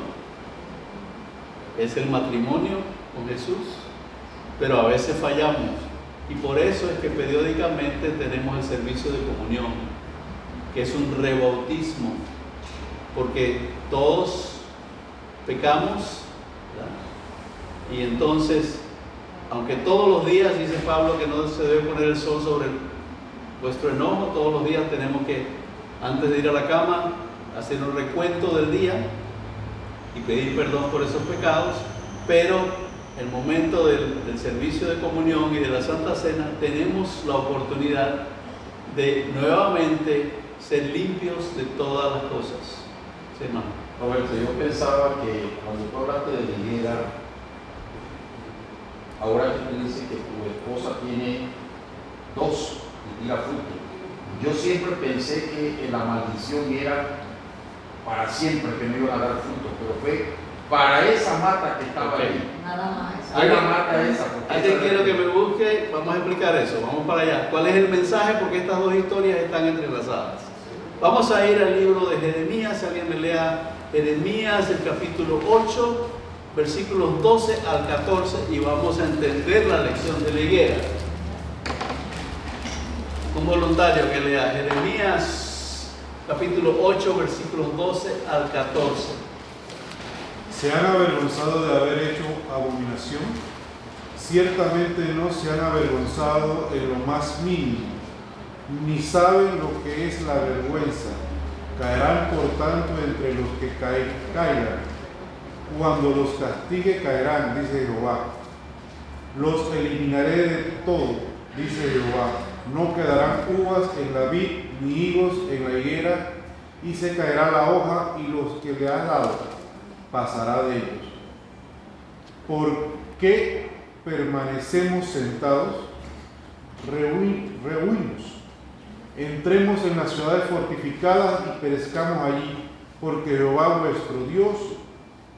Es el matrimonio con Jesús, pero a veces fallamos. Y por eso es que periódicamente tenemos el servicio de comunión, que es un rebautismo, porque todos pecamos, ¿verdad? Y entonces, aunque todos los días, dice Pablo, que no se debe poner el sol sobre vuestro enojo, todos los días tenemos que, antes de ir a la cama, hacer un recuento del día y pedir perdón por esos pecados, pero el momento del servicio de comunión y de la Santa Cena tenemos la oportunidad de nuevamente ser limpios de todas las cosas. Sí, hermano. Roberto, yo pensaba que cuando tú hablaste de la higuera, ahora que tú dices que tu esposa tiene 2 y tira fruto, yo siempre pensé que la maldición era para siempre, que no iban a dar fruto, pero fue para esa mata que estaba ahí. Nada más. Hay la mata esa. Alguien quiero que me busque, vamos a explicar eso, vamos para allá. ¿Cuál es el mensaje? Porque estas dos historias están entrelazadas. Vamos a ir al libro de Jeremías, alguien me lea Jeremías, el capítulo 8, versículos 12 al 14, y vamos a entender la lección de la higuera. Un voluntario que lea Jeremías, capítulo 8, versículos 12 al 14. ¿Se han avergonzado de haber hecho abominación? Ciertamente no se han avergonzado en lo más mínimo, ni saben lo que es la vergüenza. Caerán por tanto entre los que caigan. Cuando los castigue caerán, dice Jehová. Los eliminaré de todo, dice Jehová. No quedarán uvas en la vid, ni higos en la higuera, y se caerá la hoja, y los que le han dado pasará de ellos. ¿Por qué permanecemos sentados? Rehuimos. Entremos en las ciudades fortificadas y perezcamos allí, porque Jehová vuestro Dios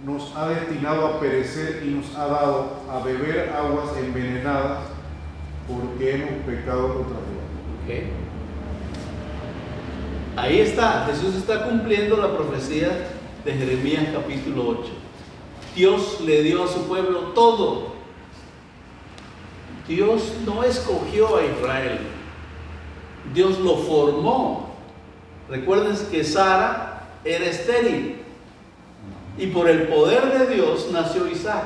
nos ha destinado a perecer y nos ha dado a beber aguas envenenadas, porque hemos pecado contra Jehová. Okay. Ahí está, Jesús está cumpliendo la profecía de Jeremías capítulo 8. Dios le dio a su pueblo todo. Dios no escogió a Israel, Dios lo formó. Recuerden que Sara era estéril y por el poder de Dios nació Isaac,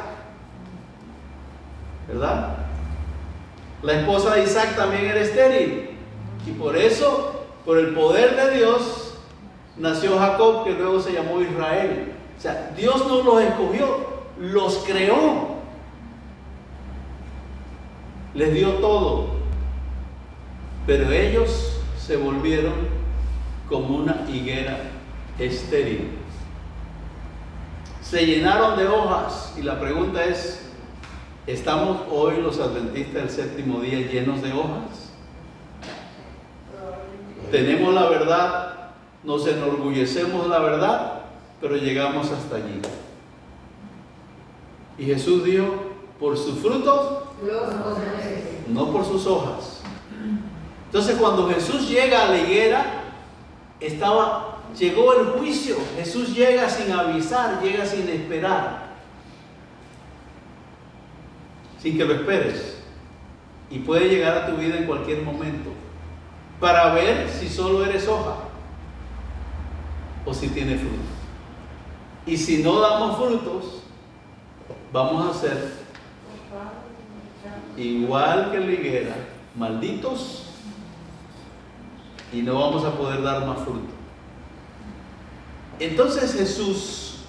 ¿verdad? La esposa de Isaac también era estéril y por eso, por el poder de Dios, nació Jacob, que luego se llamó Israel. O sea, Dios no los escogió, los creó. Les dio todo. Pero ellos se volvieron como una higuera estéril. Se llenaron de hojas. Y la pregunta es, ¿estamos hoy los adventistas del séptimo día llenos de hojas? Tenemos la verdad. Nos enorgullecemos de la verdad, pero llegamos hasta allí. Y Jesús dijo, por sus frutos, no por sus hojas. Entonces cuando Jesús llega a la higuera, llegó el juicio. Jesús llega sin avisar, llega sin esperar, sin que lo esperes. Y puede llegar a tu vida en cualquier momento, para ver si solo eres hoja o si tiene fruto. Y si no damos frutos, vamos a ser igual que la higuera, malditos, y no vamos a poder dar más fruto. Entonces Jesús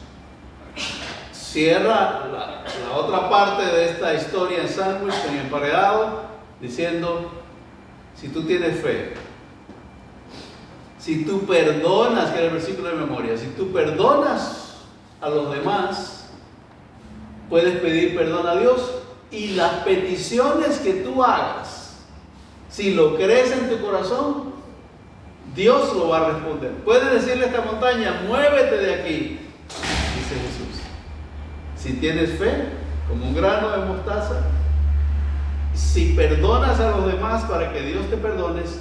cierra la otra parte de esta historia en sándwich, en emparedado, diciendo, si tú tienes fe, si tú perdonas, que era el versículo de memoria, si tú perdonas a los demás, puedes pedir perdón a Dios, y las peticiones que tú hagas, si lo crees en tu corazón, Dios lo va a responder. Puedes decirle a esta montaña, muévete de aquí, dice Jesús. Si tienes fe, como un grano de mostaza, si perdonas a los demás para que Dios te perdones,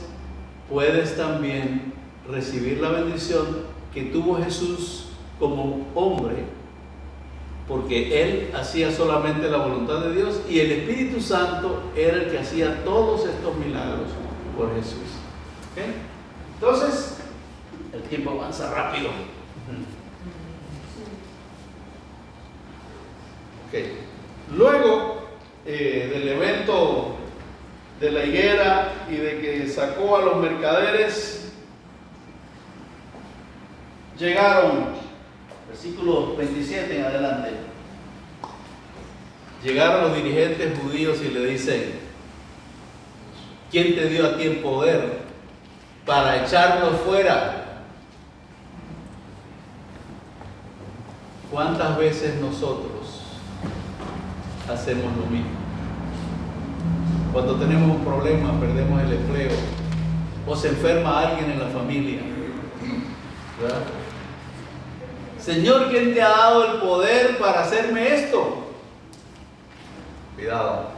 puedes también recibir la bendición que tuvo Jesús como hombre, porque Él hacía solamente la voluntad de Dios y el Espíritu Santo era el que hacía todos estos milagros por Jesús. ¿Okay? Entonces, el tiempo avanza rápido. Okay. Luego del evento de la higuera y de que sacó a los mercaderes, llegaron, versículo 27 en adelante, llegaron los dirigentes judíos y le dicen, ¿quién te dio a ti el poder para echarlos fuera? ¿Cuántas veces nosotros hacemos lo mismo? Cuando tenemos un problema, perdemos el empleo, o se enferma alguien en la familia, ¿verdad? Señor, ¿quién te ha dado el poder para hacerme esto? Cuidado,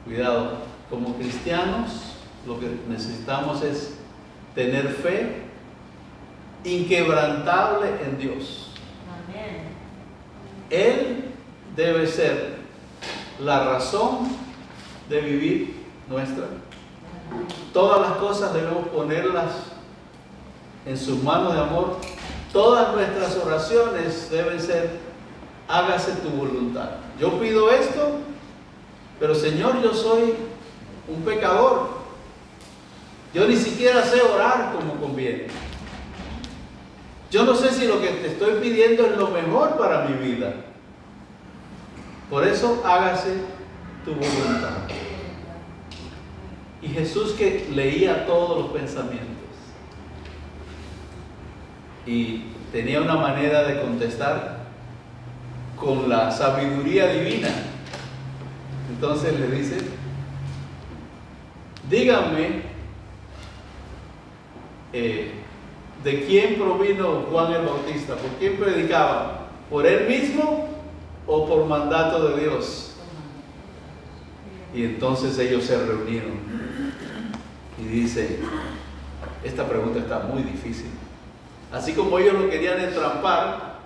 cuidado. Como cristianos, lo que necesitamos es tener fe inquebrantable en Dios. Amén. Él debe ser la razón de vivir nuestra. Todas las cosas debemos ponerlas en sus manos de amor. Todas nuestras oraciones deben ser, hágase tu voluntad. Yo pido esto, pero Señor, yo soy un pecador. Yo ni siquiera sé orar como conviene. Yo no sé si lo que te estoy pidiendo es lo mejor para mi vida. Por eso hágase tu voluntad. Y Jesús, que leía todos los pensamientos y tenía una manera de contestar con la sabiduría divina, entonces le dice, díganme de quién provino Juan el Bautista, por quién predicaba, por él mismo o por mandato de Dios. Y entonces ellos se reunieron y dicen, esta pregunta está muy difícil. Así como ellos lo querían entrampar,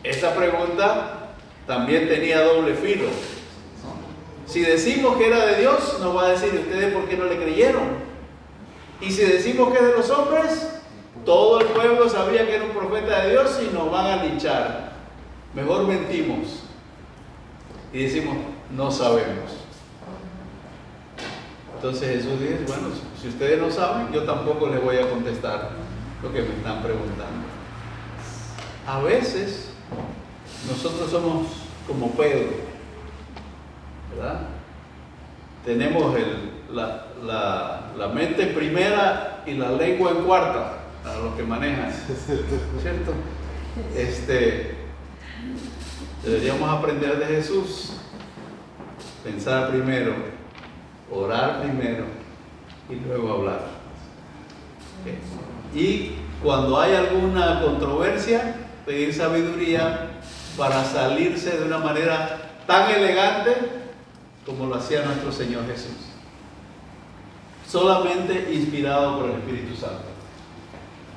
esta pregunta también tenía doble filo. Si decimos que era de Dios, nos va a decir, ¿ustedes por qué no le creyeron? Y si decimos que es de los hombres, todo el pueblo sabía que era un profeta de Dios y nos van a linchar. Mejor mentimos y decimos, no sabemos. Entonces Jesús dice, bueno, si ustedes no saben, yo tampoco les voy a contestar lo que me están preguntando. A veces nosotros somos como Pedro, ¿verdad? Tenemos la mente en primera y la lengua en cuarta, para los que manejan, ¿cierto? Deberíamos aprender de Jesús. Pensar primero, orar primero y luego hablar. Okay. Y cuando hay alguna controversia, pedir sabiduría para salirse de una manera tan elegante como lo hacía nuestro Señor Jesús. Solamente inspirado por el Espíritu Santo.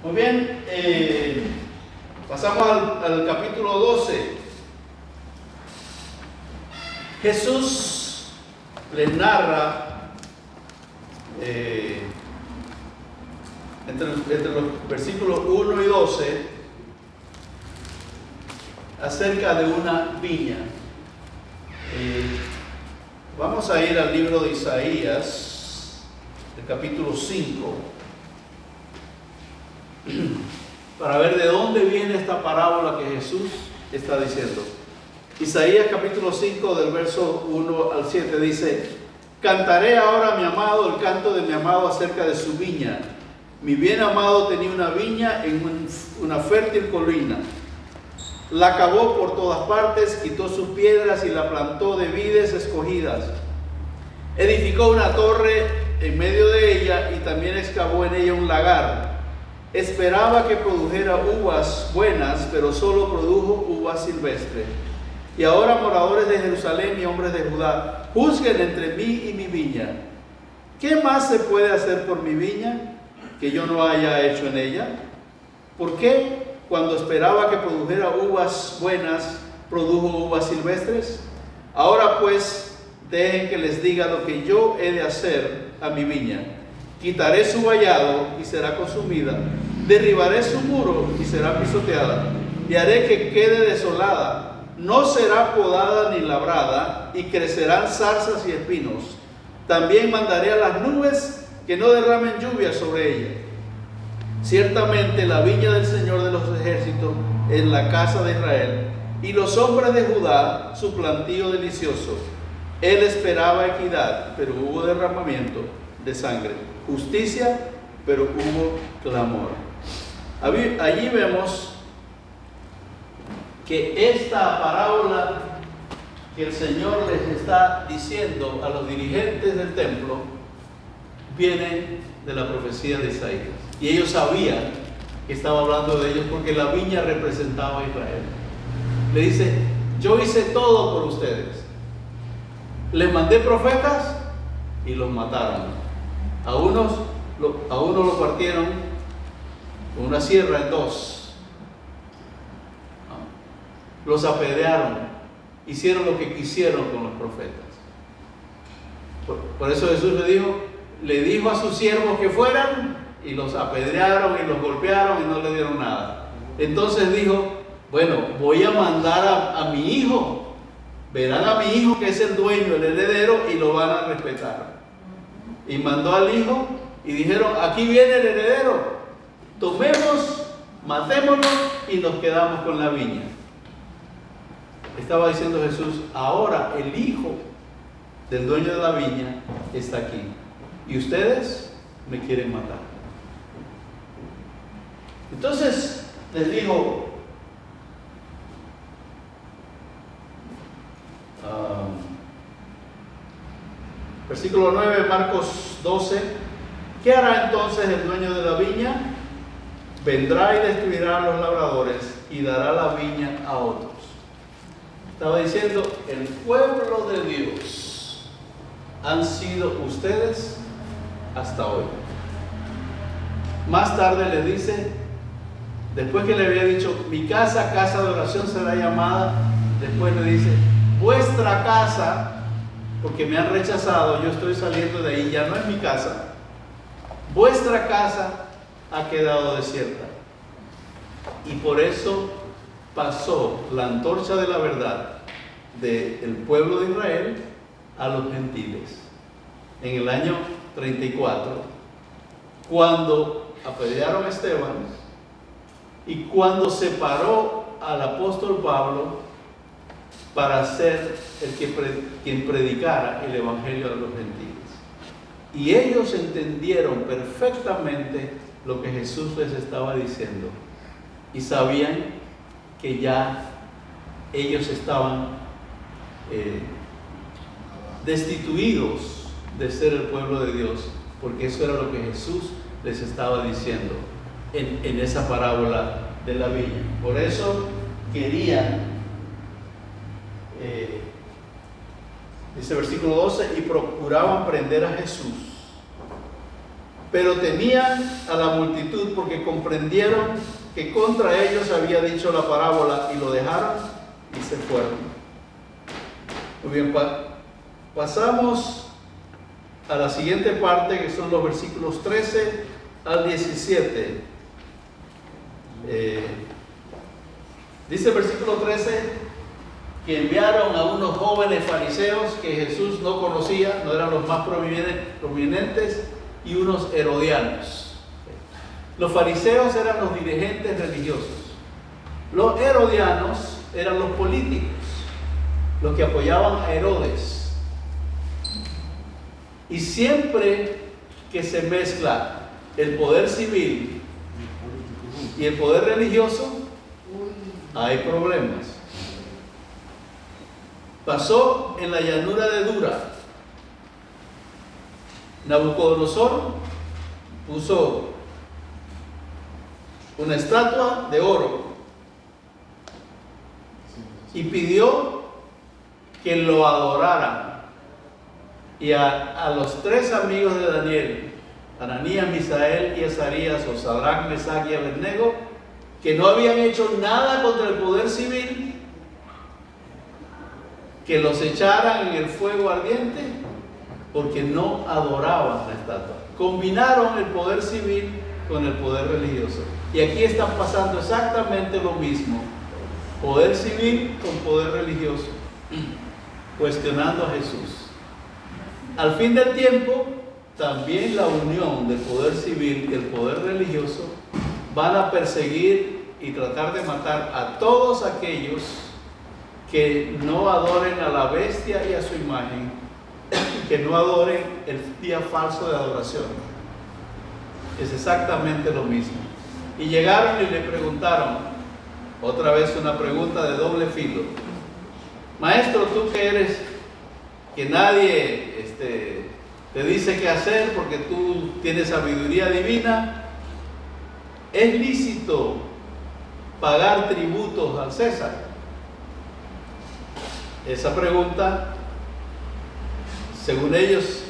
Muy bien, pasamos al capítulo 12. Jesús les narra entre los versículos 1 y 12 acerca de una viña. Vamos a ir al libro de Isaías, el capítulo 5, para ver de dónde viene esta parábola que Jesús está diciendo. Isaías capítulo 5 del verso 1 al 7 dice, Cantaré ahora a mi amado el canto de mi amado acerca de su viña. Mi bien amado tenía una viña en una fértil colina. La cavó por todas partes, quitó sus piedras y la plantó de vides escogidas. Edificó una torre en medio de ella y también excavó en ella un lagar. Esperaba que produjera uvas buenas, pero solo produjo uvas silvestres. Y ahora, moradores de Jerusalén y hombres de Judá, juzguen entre mí y mi viña. ¿Qué más se puede hacer por mi viña que yo no haya hecho en ella? ¿Por qué, cuando esperaba que produjera uvas buenas, produjo uvas silvestres? Ahora pues, dejen que les diga lo que yo he de hacer a mi viña. Quitaré su vallado y será consumida. Derribaré su muro y será pisoteada. Y haré que quede desolada. No será podada ni labrada, y crecerán zarzas y espinos. También mandaré a las nubes que no derramen lluvia sobre ella. Ciertamente la viña del Señor de los ejércitos es la casa de Israel, y los hombres de Judá su plantío delicioso. Él esperaba equidad, pero hubo derramamiento de sangre. Justicia, pero hubo clamor. Allí vemos que esta parábola que el Señor les está diciendo a los dirigentes del templo viene de la profecía de Isaías. Y ellos sabían que estaba hablando de ellos porque la viña representaba a Israel. Le dice: yo hice todo por ustedes. Les mandé profetas y los mataron. A uno lo partieron con una sierra en dos. Los apedrearon, hicieron lo que quisieron con los profetas. Por eso Jesús le dijo a sus siervos que fueran, y los apedrearon y los golpearon y no le dieron nada. Entonces dijo: bueno, voy a mandar a mi hijo. Verán a mi hijo, que es el dueño, el heredero, y lo van a respetar. Y mandó al hijo y dijeron: aquí viene el heredero, tomemos, matémoslo y nos quedamos con la viña. Estaba diciendo Jesús: ahora el hijo del dueño de la viña está aquí y ustedes me quieren matar. Entonces les digo, versículo 9, Marcos 12: ¿qué hará entonces el dueño de la viña? Vendrá y destruirá a los labradores y dará la viña a otros. Estaba diciendo, el pueblo de Dios han sido ustedes hasta hoy. Más tarde le dice, después que le había dicho: mi casa, casa de oración será llamada, después le dice: vuestra casa, porque me han rechazado, yo estoy saliendo de ahí, ya no es mi casa. Vuestra casa ha quedado desierta. Y por eso pasó la antorcha de la verdad del pueblo de Israel a los gentiles. En el año 34, cuando apedrearon a Esteban y cuando separó al apóstol Pablo para ser quien predicara el evangelio a los gentiles. Y ellos entendieron perfectamente lo que Jesús les estaba diciendo y sabían que ya ellos estaban destituidos de ser el pueblo de Dios, porque eso era lo que Jesús les estaba diciendo en esa parábola de la viña. Por eso querían, dice versículo 12, y procuraban prender a Jesús, pero temían a la multitud porque comprendieron que contra ellos había dicho la parábola, y lo dejaron y se fueron. Muy bien, pasamos a la siguiente parte, que son los versículos 13 al 17. Dice el versículo 13 que enviaron a unos jóvenes fariseos que Jesús no conocía, no eran los más prominentes, y unos herodianos. Los fariseos eran los dirigentes religiosos. Los herodianos eran los políticos, los que apoyaban a Herodes. Y siempre que se mezcla el poder civil y el poder religioso, hay problemas. Pasó en la llanura de Dura. Nabucodonosor puso una estatua de oro y pidió que lo adoraran. Y a los tres amigos de Daniel, Ananías, Misael y Azarías, o Sadrach, Mesach y Abednego, que no habían hecho nada contra el poder civil, que los echaran en el fuego ardiente porque no adoraban la estatua. Combinaron el poder civil con el poder religioso. Y aquí están pasando exactamente lo mismo. Poder civil con poder religioso, cuestionando a Jesús. Al fin del tiempo, también la unión del poder civil y el poder religioso van a perseguir y tratar de matar a todos aquellos que no adoren a la bestia y a su imagen, que no adoren el día falso de adoración. Es exactamente lo mismo. Y llegaron y le preguntaron, otra vez una pregunta de doble filo: Maestro, tú que eres, que nadie te dice qué hacer porque tú tienes sabiduría divina, ¿es lícito pagar tributos al César? Esa pregunta, según ellos,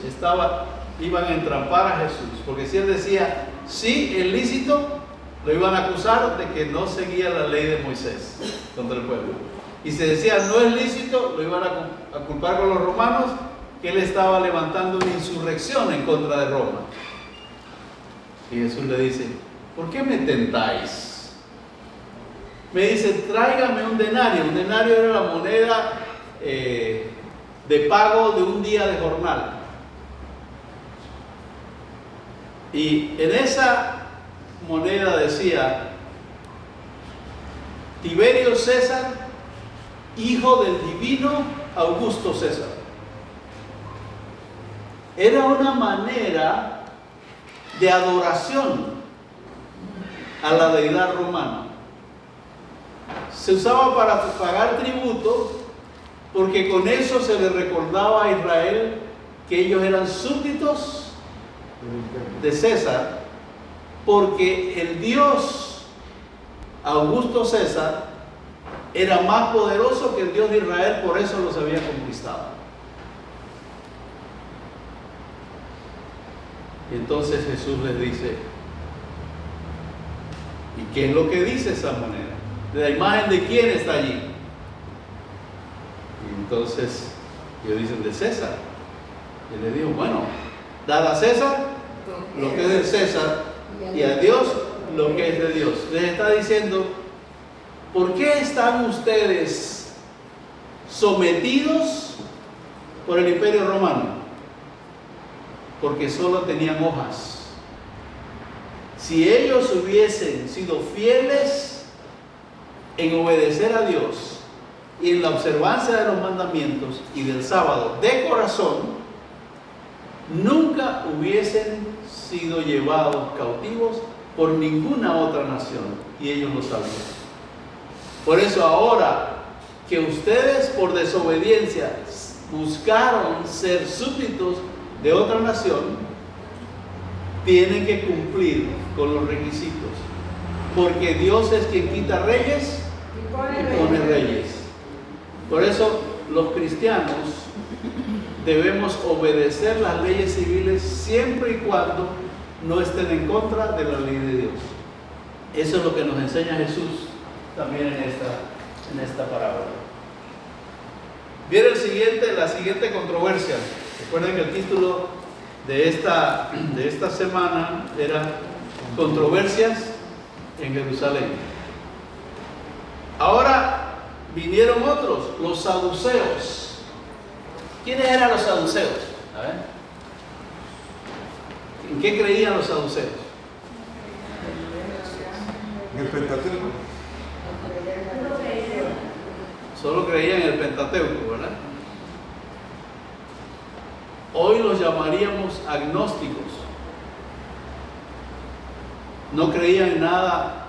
iban a entrampar a Jesús, porque si él decía sí, es lícito, lo iban a acusar de que no seguía la ley de Moisés contra el pueblo. Y si decía no es lícito, lo iban a culpar con los romanos, que él estaba levantando una insurrección en contra de Roma. Y Jesús le dice: ¿por qué me tentáis? Me dice: tráigame un denario. Un denario era la moneda de pago de un día de jornal. Y en esa moneda decía: Tiberio César, hijo del divino Augusto César. Era una manera de adoración a la deidad romana. Se usaba para pagar tributo, porque con eso se le recordaba a Israel que ellos eran súbditos de César, porque el Dios Augusto César era más poderoso que el Dios de Israel, por eso los había conquistado. Y entonces Jesús les dice: ¿y qué es lo que dice esa moneda? ¿La imagen de quién está allí? Y entonces ellos dicen: de César. Y le digo: bueno, dad a César lo que es de César y a Dios lo que es de Dios. Les está diciendo: ¿por qué están ustedes sometidos por el Imperio Romano? Porque solo tenían hojas. Si ellos hubiesen sido fieles en obedecer a Dios y en la observancia de los mandamientos y del sábado de corazón, nunca hubiesen sido llevados cautivos por ninguna otra nación, y ellos lo sabían. Por eso ahora que ustedes por desobediencia buscaron ser súbditos de otra nación, tienen que cumplir con los requisitos, porque Dios es quien quita reyes y pone reyes. Por eso los cristianos debemos obedecer las leyes civiles siempre y cuando no estén en contra de la ley de Dios. Eso es lo que nos enseña Jesús también en esta parábola. Viene la siguiente controversia. Recuerden que el título de esta semana era Controversias en Jerusalén. Ahora vinieron otros, los saduceos. ¿Quiénes eran los saduceos? A ver. ¿En qué creían los saduceos? En el Pentateuco. Solo creían en el Pentateuco, ¿verdad? Hoy los llamaríamos agnósticos. No creían en nada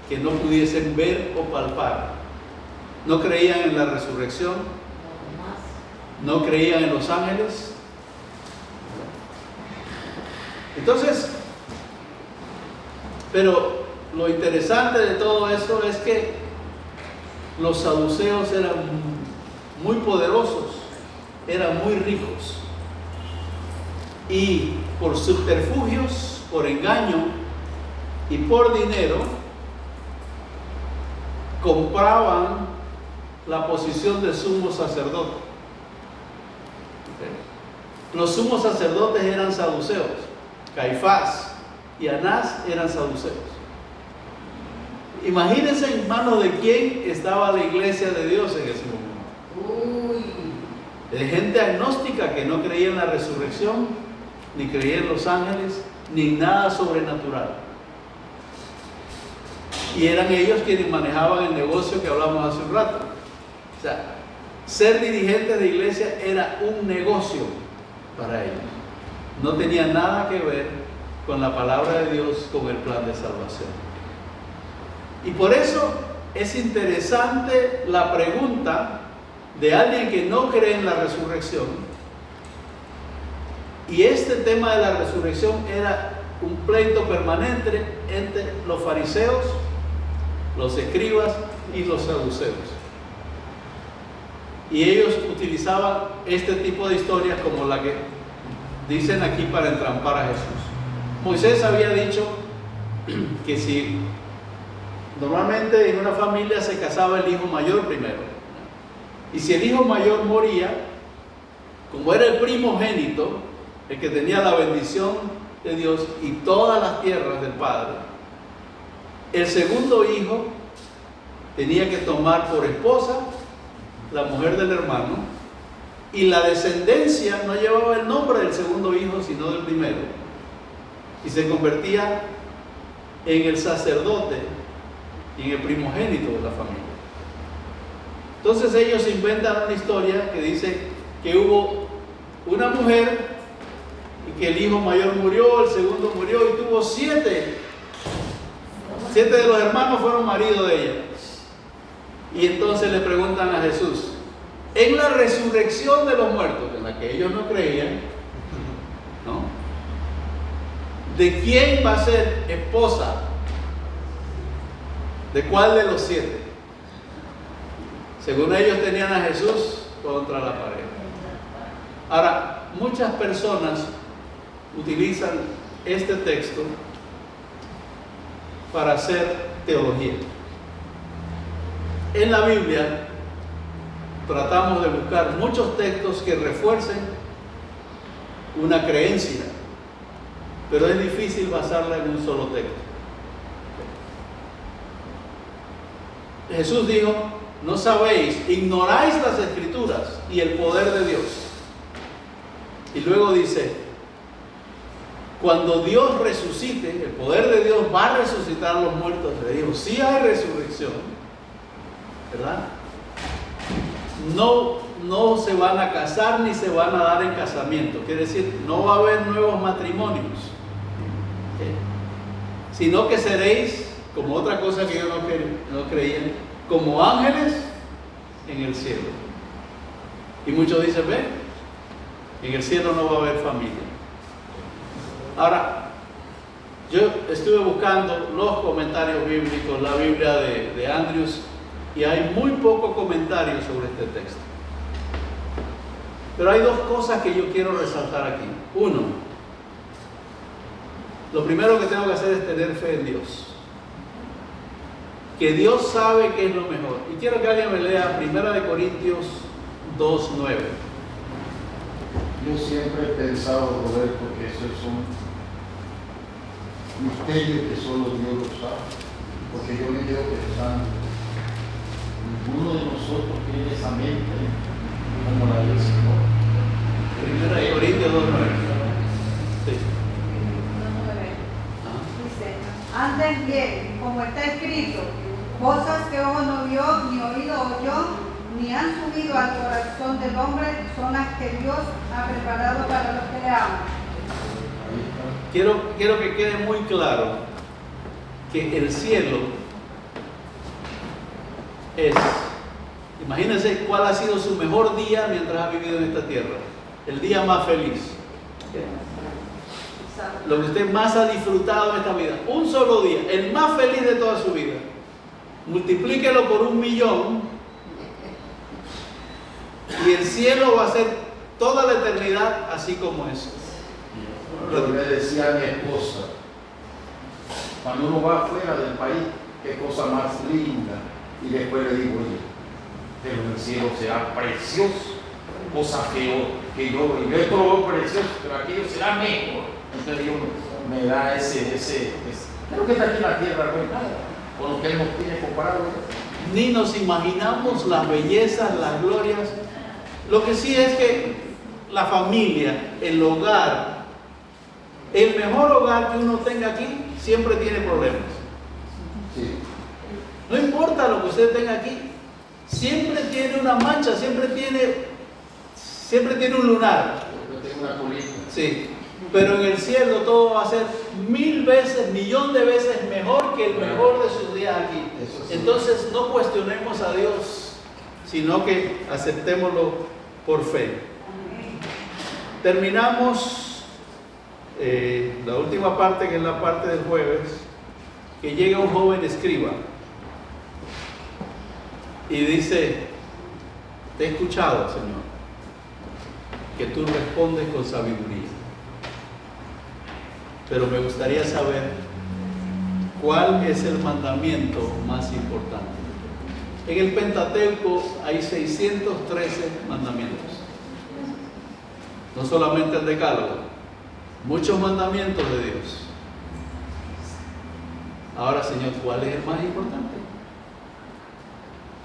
que no pudiesen ver o palpar. No creían en la resurrección. No creían en los ángeles. Entonces, pero lo interesante de todo esto es que los saduceos eran muy poderosos, eran muy ricos. Y por subterfugios, por engaño y por dinero, compraban la posición de sumo sacerdote. Los sumos sacerdotes eran saduceos. Caifás y Anás eran saduceos. Imagínense en manos de quién estaba la iglesia de Dios en ese momento. De gente agnóstica que no creía en la resurrección, ni creía en los ángeles, ni nada sobrenatural. Y eran ellos quienes manejaban el negocio que hablamos hace un rato. O sea, ser dirigente de iglesia era un negocio para ellos. No tenía nada que ver con la palabra de Dios, con el plan de salvación. Y por eso es interesante la pregunta de alguien que no cree en la resurrección. Y este tema de la resurrección era un pleito permanente entre los fariseos, los escribas y los saduceos. Y ellos utilizaban este tipo de historias como la que dicen aquí para entrampar a Jesús. Moisés había dicho que si normalmente en una familia se casaba el hijo mayor primero, y si el hijo mayor moría, como era el primogénito, el que tenía la bendición de Dios y todas las tierras del padre, el segundo hijo tenía que tomar por esposa la mujer del hermano, y la descendencia no llevaba el nombre del segundo hijo sino del primero, y se convertía en el sacerdote y en el primogénito de la familia. Entonces ellos inventan una historia que dice que hubo una mujer y que el hijo mayor murió, el segundo murió y tuvo 7 de los hermanos fueron maridos de ella. Y entonces le preguntan a Jesús, en la resurrección de los muertos, en la que ellos no creían, ¿no?, ¿de quién va a ser esposa? ¿De cuál de los 7? Según ellos tenían a Jesús contra la pared. Ahora, muchas personas utilizan este texto para hacer teología. En la Biblia tratamos de buscar muchos textos que refuercen una creencia, pero es difícil basarla en un solo texto. Jesús dijo, no sabéis, ignoráis las Escrituras y el poder de Dios. Y luego dice, cuando Dios resucite, el poder de Dios va a resucitar a los muertos. Le dijo, sí hay resurrección, ¿verdad? No se van a casar ni se van a dar en casamiento. Quiere decir, no va a haber nuevos matrimonios. Sino que seréis, como otra cosa que ellos no creían, como ángeles en el cielo. Y muchos dicen, ven, en el cielo no va a haber familia. Ahora, yo estuve buscando los comentarios bíblicos, la Biblia de Andrews, y hay muy poco comentario sobre este texto. Pero hay 2 cosas que yo quiero resaltar aquí. Uno, lo primero que tengo que hacer es tener fe en Dios. Que Dios sabe qué es lo mejor. Y quiero que alguien me lea 1 Corintios 2:9. Yo siempre he pensado, Roberto, que eso es un misterio que solo Dios lo sabe. Porque yo me quedo pensando, ninguno de nosotros tiene esa mente como la del Señor. 1 Corintios 2:9. Sí. Dice, antes bien, como está escrito, cosas que ojo no vio, ni oído oyó, ni han subido al corazón del hombre son las que Dios ha preparado para los que le aman. Quiero que quede muy claro que el cielo es, imagínense cuál ha sido su mejor día mientras ha vivido en esta tierra, el día más feliz, lo que usted más ha disfrutado en esta vida, un solo día, el más feliz de toda su vida, multiplíquelo por 1.000.000 y el cielo va a ser toda la eternidad así como es. Yo le decía a mi esposa, cuando uno va afuera del país, qué cosa más linda, y después le digo, oye, pero en el cielo será precioso, cosa que yo esto lo veo precioso, pero aquello será mejor. Entonces Dios me da ese creo que está aquí en la tierra, no hay nada, con lo que Él nos tiene comparado. Ni nos imaginamos las bellezas, las glorias. Lo que sí es que la familia, el hogar, el mejor hogar que uno tenga aquí, siempre tiene problemas. Sí. No importa lo que usted tenga aquí, siempre tiene una mancha, siempre tiene un lunar. Yo tengo una colita. Sí. Pero en el cielo todo va a ser 1.000 veces, 1.000.000 de veces mejor que el mejor de sus días aquí. Sí. Entonces no cuestionemos a Dios, sino que aceptémoslo por fe. Terminamos la última parte, que es la parte del jueves, que llega un joven escriba y dice: te he escuchado, Señor, que tú respondes con sabiduría, pero me gustaría saber cuál es el mandamiento más importante. En el Pentateuco hay 613 mandamientos, no solamente el Decálogo, muchos mandamientos de Dios. Ahora, Señor, ¿cuál es el más importante?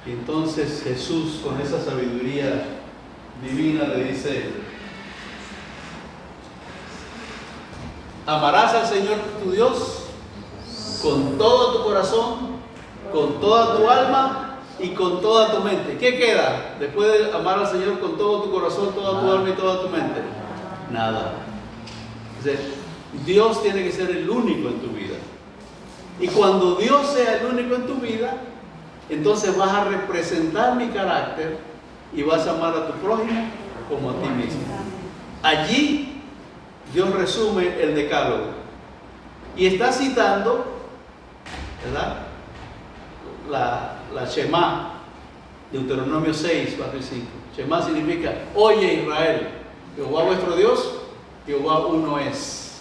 Y entonces Jesús, con esa sabiduría divina, le dice: amarás al Señor tu Dios con todo tu corazón, con toda tu alma y con toda tu mente. ¿Qué queda después de amar al Señor con todo tu corazón, toda tu alma y toda tu mente? Nada. Dios tiene que ser el único en tu vida. Y cuando Dios sea el único en tu vida, entonces vas a representar mi carácter y vas a amar a tu prójimo como a ti mismo. Allí Dios resume el Decálogo y está citando, ¿verdad?, la Shema, Deuteronomio 6, 4 y 5. Shema significa: oye Israel, Jehová vuestro Dios, Jehová uno es.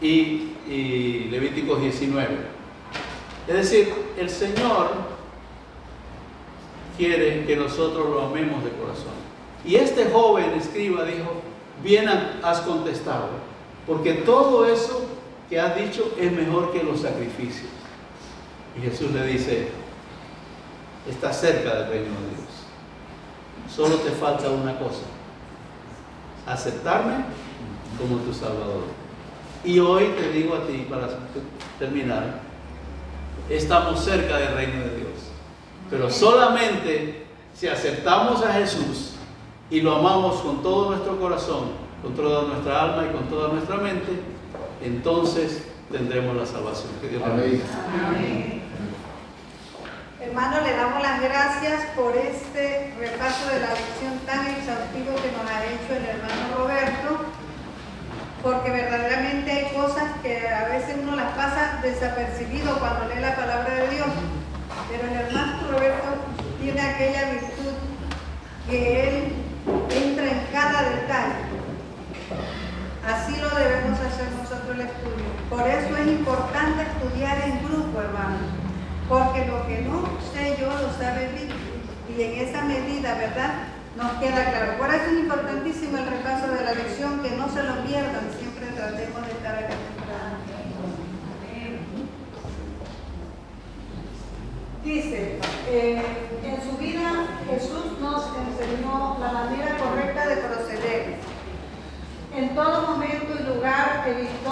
Y Levíticos 19. Es decir, el Señor quiere que nosotros lo amemos de corazón. Y este joven escriba dijo: bien has contestado, porque todo eso que has dicho es mejor que los sacrificios. Y Jesús le dice: estás cerca del reino de Dios. Solo te falta una cosa: aceptarme como tu Salvador. Y hoy te digo a ti, para terminar, estamos cerca del reino de Dios, pero solamente si aceptamos a Jesús y lo amamos con todo nuestro corazón, con toda nuestra alma y con toda nuestra mente, entonces tendremos la salvación. Que Dios le bendiga. Amén. Hermano, le damos las gracias por este repaso de la lección tan exhaustivo que nos ha hecho el hermano Roberto, porque verdaderamente hay cosas que a veces uno las pasa desapercibido cuando lee la palabra de Dios, pero el hermano Roberto tiene aquella virtud que él entra en cada detalle. Así lo debemos hacer nosotros el estudio. Por eso es importante estudiar en grupo, hermano, porque lo que no sé yo lo sabe Víctor, y en esa medida, ¿verdad?, nos queda claro. Por eso es importantísimo el repaso de la lección, que no se lo pierdan, siempre tratemos de estar acá temprano. Dice, en su vida Jesús nos enseñó la manera correcta de proceder. En todo momento y lugar evitó